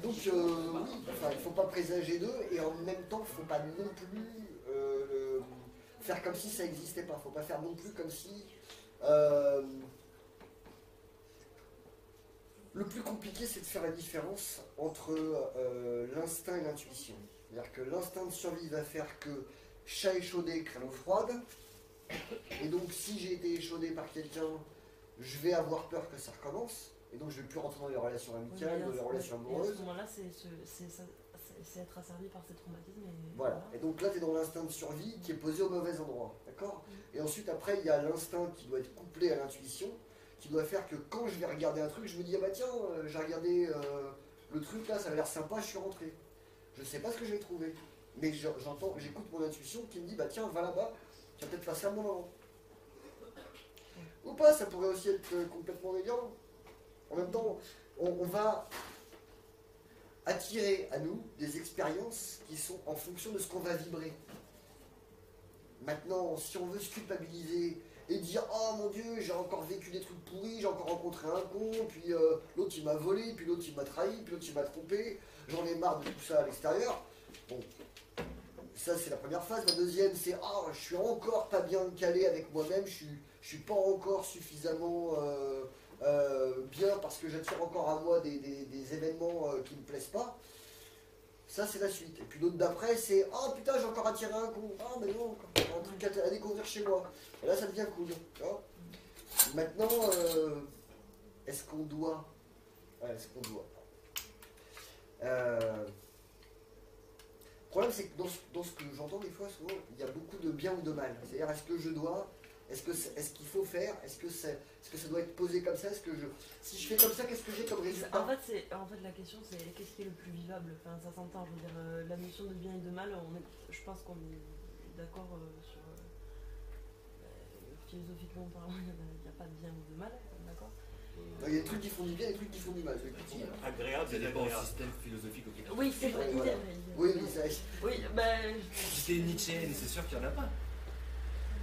Donc oui, enfin, il ne faut pas présager d'eux et en même temps il ne faut pas non plus faire comme si ça n'existait pas. Il ne faut pas faire non plus comme si... Le plus compliqué c'est de faire la différence entre l'instinct et l'intuition. C'est-à-dire que l'instinct de survie va faire que chat échaudé, crâne eau froide. Et donc si j'ai été échaudé par quelqu'un, je vais avoir peur que ça recommence. Et donc je ne vais plus rentrer dans les relations amicales, dans les relations amoureuses. Et à ce moment-là, c'est être asservi par ces traumatismes. Voilà. Et donc là, tu es dans l'instinct de survie qui est posé au mauvais endroit. D'accord? Et ensuite, après, il y a l'instinct qui doit être couplé à l'intuition, qui doit faire que quand je vais regarder un truc, je me dis, ah bah tiens, j'ai regardé le truc là, ça a l'air sympa, je suis rentré. Je ne sais pas ce que je vais trouver. Mais j'écoute mon intuition qui me dit, bah tiens, va là-bas, tu vas peut-être passer un bon moment. Ou pas, ça pourrait aussi être complètement déliant. En même temps, on va attirer à nous des expériences qui sont en fonction de ce qu'on va vibrer. Maintenant, si on veut se culpabiliser et dire « Oh mon Dieu, j'ai encore vécu des trucs pourris, j'ai encore rencontré un con, puis l'autre il m'a volé, puis l'autre il m'a trahi, puis l'autre il m'a trompé, j'en ai marre de tout ça à l'extérieur. » Bon, ça c'est la première phase. La deuxième c'est « Ah, je suis encore pas bien calé avec moi-même, je suis pas encore suffisamment... bien parce que j'attire encore à moi des événements qui ne me plaisent pas. » Ça c'est la suite. Et puis l'autre d'après c'est « Oh putain j'ai encore attiré un con. Ah mais non, un truc à découvrir chez moi. » Et là ça devient cool. Maintenant, est-ce qu'on doit... Ouais, est-ce qu'on doit... Le problème c'est que dans ce que j'entends des fois, souvent, il y a beaucoup de bien ou de mal. C'est-à-dire est-ce que je dois... Est-ce qu'il faut faire? Est-ce que ça doit être posé comme ça? Si je fais comme ça, qu'est-ce que j'ai comme résultat? En fait, la question c'est qu'est-ce qui est le plus vivable? Enfin, ça s'entend, je veux dire, la notion de bien et de mal, je pense qu'on est d'accord sur... philosophiquement parlant, il n'y a pas de bien ou de mal, d'accord? Il y a des trucs qui font du bien et des trucs qui font du mal. Agréable, ça dépend du système philosophique auquel tu Oui, c'est vrai. Voilà. Oui, ça. Oui, bah. Si t'es Nietzschéenne, c'est sûr qu'il n'y en a pas.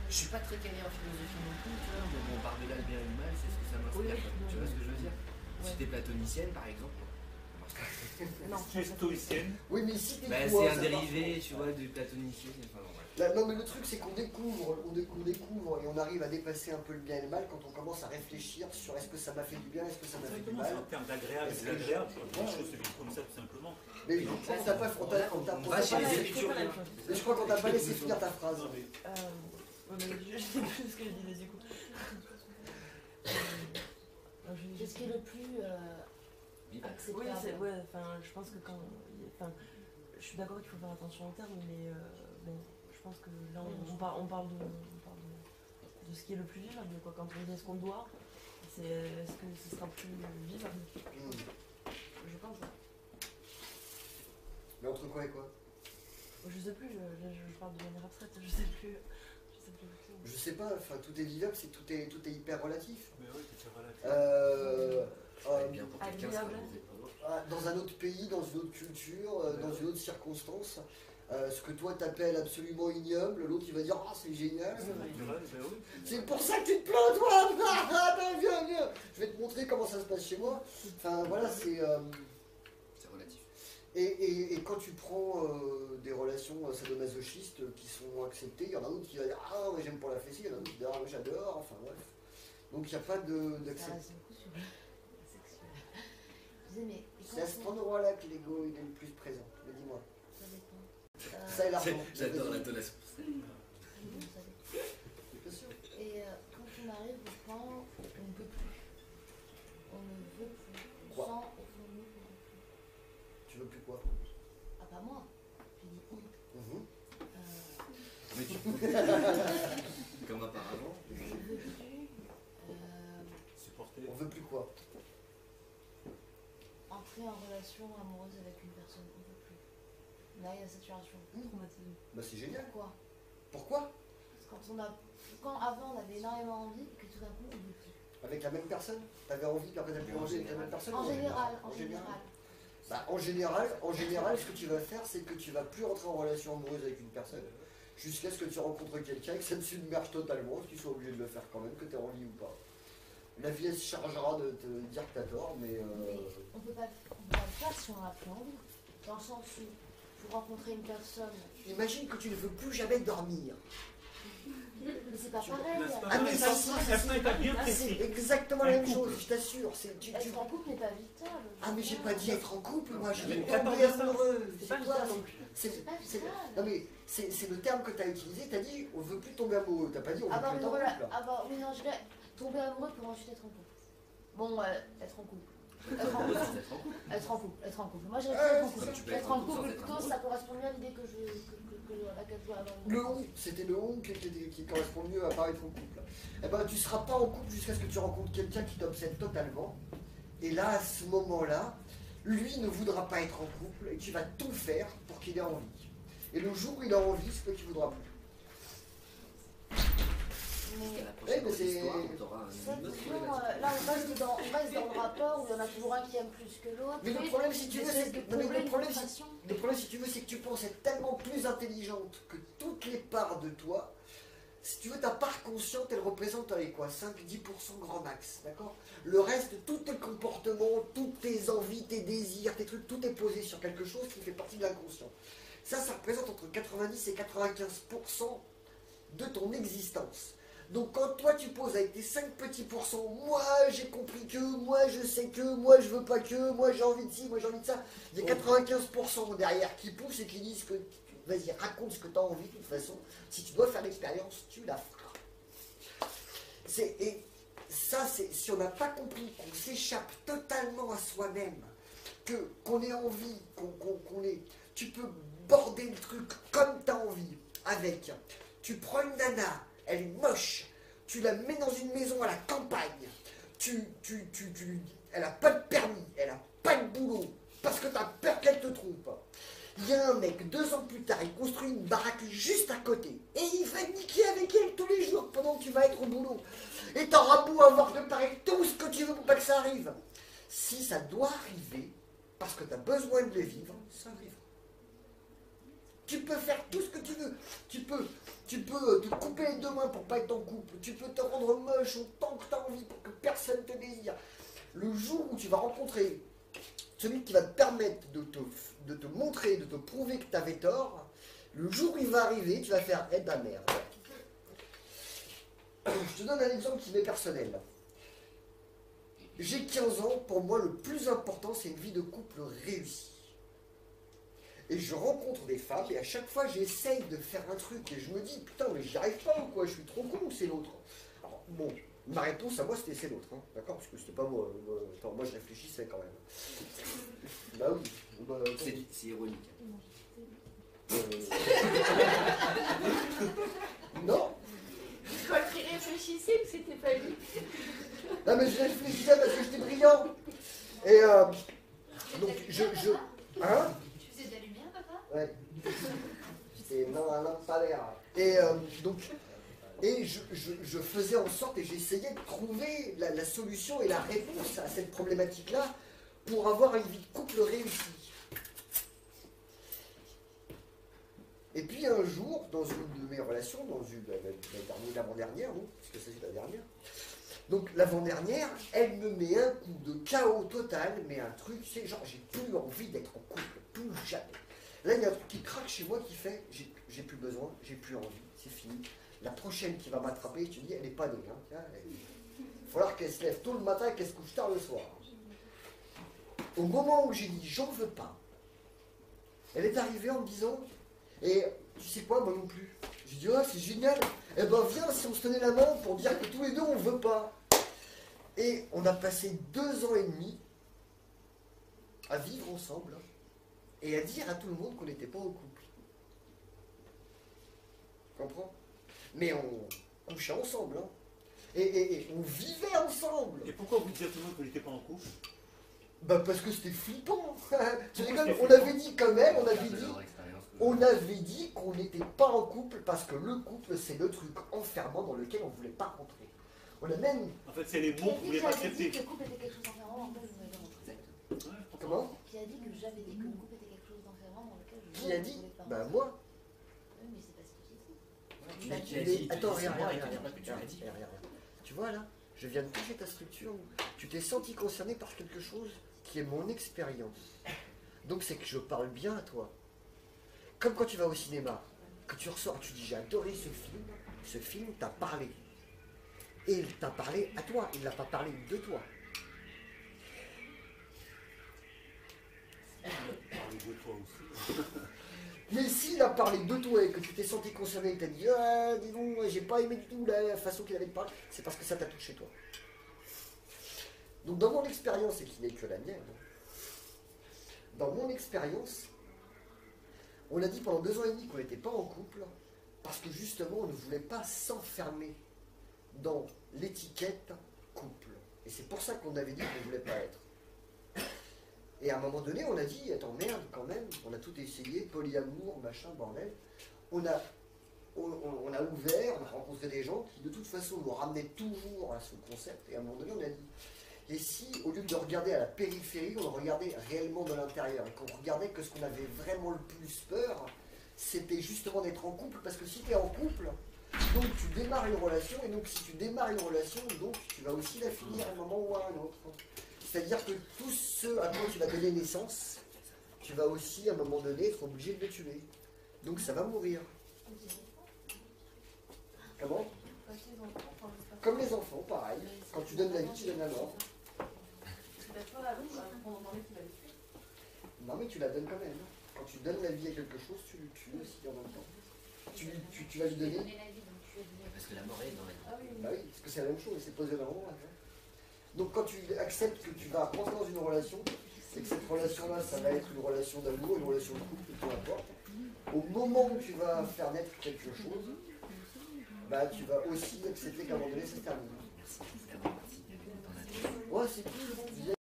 Je suis pas très calé en philosophie non plus, tu vois, mais bon, par-delà le bien et le mal, c'est ce que ça m'inspire. Tu vois ce que je veux dire? Si t'es platonicienne, par exemple. Non. Tu es stoïcienne. Oui, mais si t'es Bah, c'est un dérivé, tu vois, du platonicien. Enfin, ouais. Là, non, mais le truc, c'est qu'on découvre et on arrive à dépasser un peu le bien et le mal quand on commence à réfléchir sur est-ce que ça m'a fait du bien, est-ce que ça m'a fait du mal. C'est en termes d'agréable et désagréable. Les choses se vivent comme ça, tout simplement. Mais on t'a pas chez les épicuriens. Mais je crois qu'on t'a pas laissé finir ta phrase. Ouais, mais je sais plus ce que je disais du coup. Qu'est-ce qui est le plus acceptable? Oui, c'est ouais, enfin, je pense que quand. Enfin, je suis d'accord qu'il faut faire attention au terme, mais bon, je pense que là, on parle de ce qui est le plus vivable, quoi. Quand on dit ce qu'on doit, est-ce que ce sera plus vivable? Je pense. Mais entre quoi et quoi? Je sais plus, je parle de manière abstraite, je sais plus. Je sais pas, enfin tout est vivable, tout est hyper relatif. Mais oui, c'est relatif. Bien pour quelqu'un, ça va nous dans un autre pays, dans une autre culture, dans une autre circonstance, ce que toi t'appelles absolument ignoble, l'autre il va dire ah c'est génial. C'est pour ça que tu te plains toi. Viens. Je vais te montrer comment ça se passe chez moi. Enfin voilà, c'est relatif. Et quand tu prends des relations sadomasochistes qui sont acceptées, il y en a d'autres qui vont dire ah ouais, j'aime pour la fessée, il y en a d'autres qui disent ah ouais, j'adore, enfin bref. Donc il n'y a pas d'acceptation. C'est à cet endroit-là que l'ego est le plus présent. Mais dis-moi. Ça dépend. Ça et l'argent. J'adore l'intonation. Bien sûr. Et quand on arrive au point où on ne peut plus. On ne veut plus. On Quoi? sent au fond de nous qu'on ne veut plus. Tu veux plus quoi? Ah, pas moi. Je dis oui. Mais tu peux. Comme auparavant. Je ne veux plus. Supporter. On veut plus quoi? Entrer en relation amoureuse avec une personne, on ne veut plus. Là, il y a saturation. Traumatisme. Bah c'est génial. Pourquoi? Pourquoi? Quand avant on avait énormément envie, et que tout d'un coup on ne veut plus. Avec la même personne? T'avais envie, puis après t'as plus envie avec la même personne? En général. Bah, en général, ce que tu vas faire, c'est que tu vas plus rentrer en relation amoureuse avec une personne jusqu'à ce que tu rencontres quelqu'un et que ça te submerge totalement, que tu sois obligé de le faire quand même, que tu aies envie ou pas. La vie elle se chargera de te dire que t'as tort, mais. On peut pas le faire si on n'a plus envie. Dans le sens où, pour rencontrer une personne. Imagine que tu ne veux plus jamais dormir. Mais c'est pas pareil. Ah, mais c'est exactement la même chose, je t'assure. Être en couple n'est pas vital. Ah, mais j'ai pas dit être en couple, moi, je Mais vais tomber amoureux. C'est pas toi, vital non plus. non, mais c'est le terme que tu as utilisé, tu as dit on veut plus tomber amoureux, t'as pas dit on veut plus être en couple. Oui, non, je vais tomber amoureux pour ensuite être en couple. Bon, être en couple. Être en couple. Moi, je vais être en couple. Être en couple, plutôt, ça correspond mieux à l'idée à laquelle je dois avoir. Le on, c'était le on qui correspond mieux à paraître en couple. Eh ben, tu seras pas en couple jusqu'à ce que tu rencontres quelqu'un qui t'obsède totalement. Et là, à ce moment-là, lui ne voudra pas être en couple et tu vas tout faire pour qu'il ait envie. Et le jour où il a envie, c'est toi qui voudras plus. Mais c'est. Là, on reste dans le rapport où il y en a toujours un qui aime plus que l'autre. Mais le problème, si tu veux, c'est que tu penses être tellement plus intelligente que toutes les parts de toi. Si tu veux, ta part consciente, elle représente quoi, 5-10% grand max, d'accord? Le reste, tous tes comportements, toutes tes envies, tes désirs, tes trucs, tout est posé sur quelque chose qui fait partie de l'inconscient. Ça représente entre 90 et 95% de ton existence. Donc quand toi tu poses avec tes 5 petits pourcents, moi j'ai compris que, moi je sais que, moi je veux pas que, moi j'ai envie de ci, moi j'ai envie de ça, il y a 95% derrière qui poussent et qui disent que vas-y raconte ce que tu as envie de toute façon, si tu dois faire l'expérience, tu la feras. Et ça c'est, si on n'a pas compris qu'on s'échappe totalement à soi-même, qu'on ait envie, tu peux border le truc comme tu as envie, avec, tu prends une nana, elle est moche, tu la mets dans une maison à la campagne, elle a pas de permis, elle a pas de boulot, parce que tu as peur qu'elle te trompe. Il y a un mec, 2 ans plus tard, il construit une baraque juste à côté, et il va niquer avec elle tous les jours, pendant moment où tu vas être au boulot. Et t'auras beau avoir préparé tout ce que tu veux pour pas que ça arrive. Si ça doit arriver, parce que tu as besoin de le vivre, ça arrivera. Tu peux faire tout ce que tu veux. Tu peux te couper les deux mains pour pas être en couple. Tu peux te rendre moche autant que tu as envie pour que personne te désire. Le jour où tu vas rencontrer celui qui va te permettre de te montrer, de te prouver que tu avais tort, le jour où il va arriver, tu vas faire « Eh ben merde ». Je te donne un exemple qui m'est personnel. J'ai 15 ans, pour moi le plus important c'est une vie de couple réussie. Et je rencontre des femmes et à chaque fois j'essaye de faire un truc et je me dis putain mais j'y arrive pas ou quoi, je suis trop con ou c'est l'autre. Alors bon, ma réponse à moi c'était c'est l'autre, hein, d'accord, parce que c'était pas moi, moi je réfléchissais quand même. Bah oui. Bah, c'est ironique. Non. Quand tu réfléchissais que c'était pas lui. Non mais je réfléchissais parce que j'étais brillant. Et donc hein? Tu faisais de la lumière, papa? Ouais. C'était un lampadaire. Et donc, je faisais en sorte et j'essayais de trouver la solution et la réponse à cette problématique-là pour avoir une vie de couple réussie. Et puis un jour, dans une de mes relations, dans l'avant-dernière, non, parce que c'est la dernière, donc l'avant-dernière, elle me met un coup de chaos total, mais un truc, c'est genre j'ai plus envie d'être en couple, plus jamais. Là il y a un truc qui craque chez moi qui fait, j'ai plus besoin, j'ai plus envie, c'est fini. La prochaine qui va m'attraper, tu dis, elle n'est pas née. Hein, il va falloir qu'elle se lève tôt le matin et qu'elle se couche tard le soir. Au moment où j'ai dit j'en veux pas, elle est arrivée en me disant, et tu sais quoi, moi non plus. J'ai dit, oh c'est génial, eh ben viens si on se tenait la main pour dire que tous les deux on veut pas. Et on a passé 2 ans et demi à vivre ensemble et à dire à tout le monde qu'on n'était pas en couple. Tu comprends? Mais on couchait ensemble, hein. Et on vivait ensemble. Et pourquoi vous disiez à tout le monde qu'on n'était pas en couple? Bah parce que c'était flippant. Tu rigoles, on avait dit quand même, on avait dit qu'on n'était pas en couple parce que le couple c'est le truc enfermant dans lequel on ne voulait pas rentrer. On a même... En fait c'est les mots que vous voulez pas accepter. Qui a dit que le couple était quelque chose d'enfermant dans lequel je ne voulais pas rentrer? Comment? Qui a dit que j'avais dit que le couple était quelque chose d'enfermant dans lequel je Qui a dit? Bah moi. Oui mais c'est pas ce que j'ai dit. Attends, regarde. Tu vois là, je viens de toucher ta structure. Tu t'es senti concerné par quelque chose qui est mon expérience. Donc c'est que je parle bien à toi. Comme quand tu vas au cinéma, que tu ressors, tu dis j'ai adoré ce film t'a parlé. Et il t'a parlé à toi, il n'a pas parlé de toi. Parlez de toi aussi. Mais s'il a parlé de toi et que tu t'es senti concerné et que tu as dit ah, dis donc, j'ai pas aimé du tout la façon qu'il avait parlé, c'est parce que ça t'a touché toi. Donc dans mon expérience, et qui n'est que la mienne, dans mon expérience, on a dit pendant 2 ans et demi qu'on n'était pas en couple parce que justement on ne voulait pas s'enfermer dans l'étiquette couple. Et c'est pour ça qu'on avait dit qu'on ne voulait pas être. Et à un moment donné, on a dit, attends, merde, quand même, on a tout essayé, polyamour, machin, bordel. On a ouvert, on a rencontré des gens qui, de toute façon, nous ramenaient toujours à ce concept. Et à un moment donné, on a dit, et si, au lieu de regarder à la périphérie, on regardait réellement de l'intérieur, et qu'on regardait que ce qu'on avait vraiment le plus peur, c'était justement d'être en couple, parce que si tu es en couple, donc tu démarres une relation, et donc si tu démarres une relation, donc tu vas aussi la finir à un moment ou à un autre. C'est-à-dire que tout ce à quoi tu vas donner naissance, tu vas aussi à un moment donné être obligé de le tuer. Donc ça va mourir. Comment? Comme les enfants, pareil. Quand tu donnes la vie, tu donnes la mort. Non mais tu la donnes quand même. Quand tu donnes la vie à quelque chose, tu le tues aussi en même temps. Tu vas lui donner. Parce que la mort est dans la vie. Bah oui, parce que c'est la même chose, c'est posé dans le moment. Donc quand tu acceptes que tu vas rentrer dans une relation, et que cette relation-là, ça va être une relation d'amour, une relation de couple, peu importe, au moment où tu vas faire naître quelque chose, bah tu vas aussi accepter qu'à un moment donné, ça se termine. Ouais, c'est cool.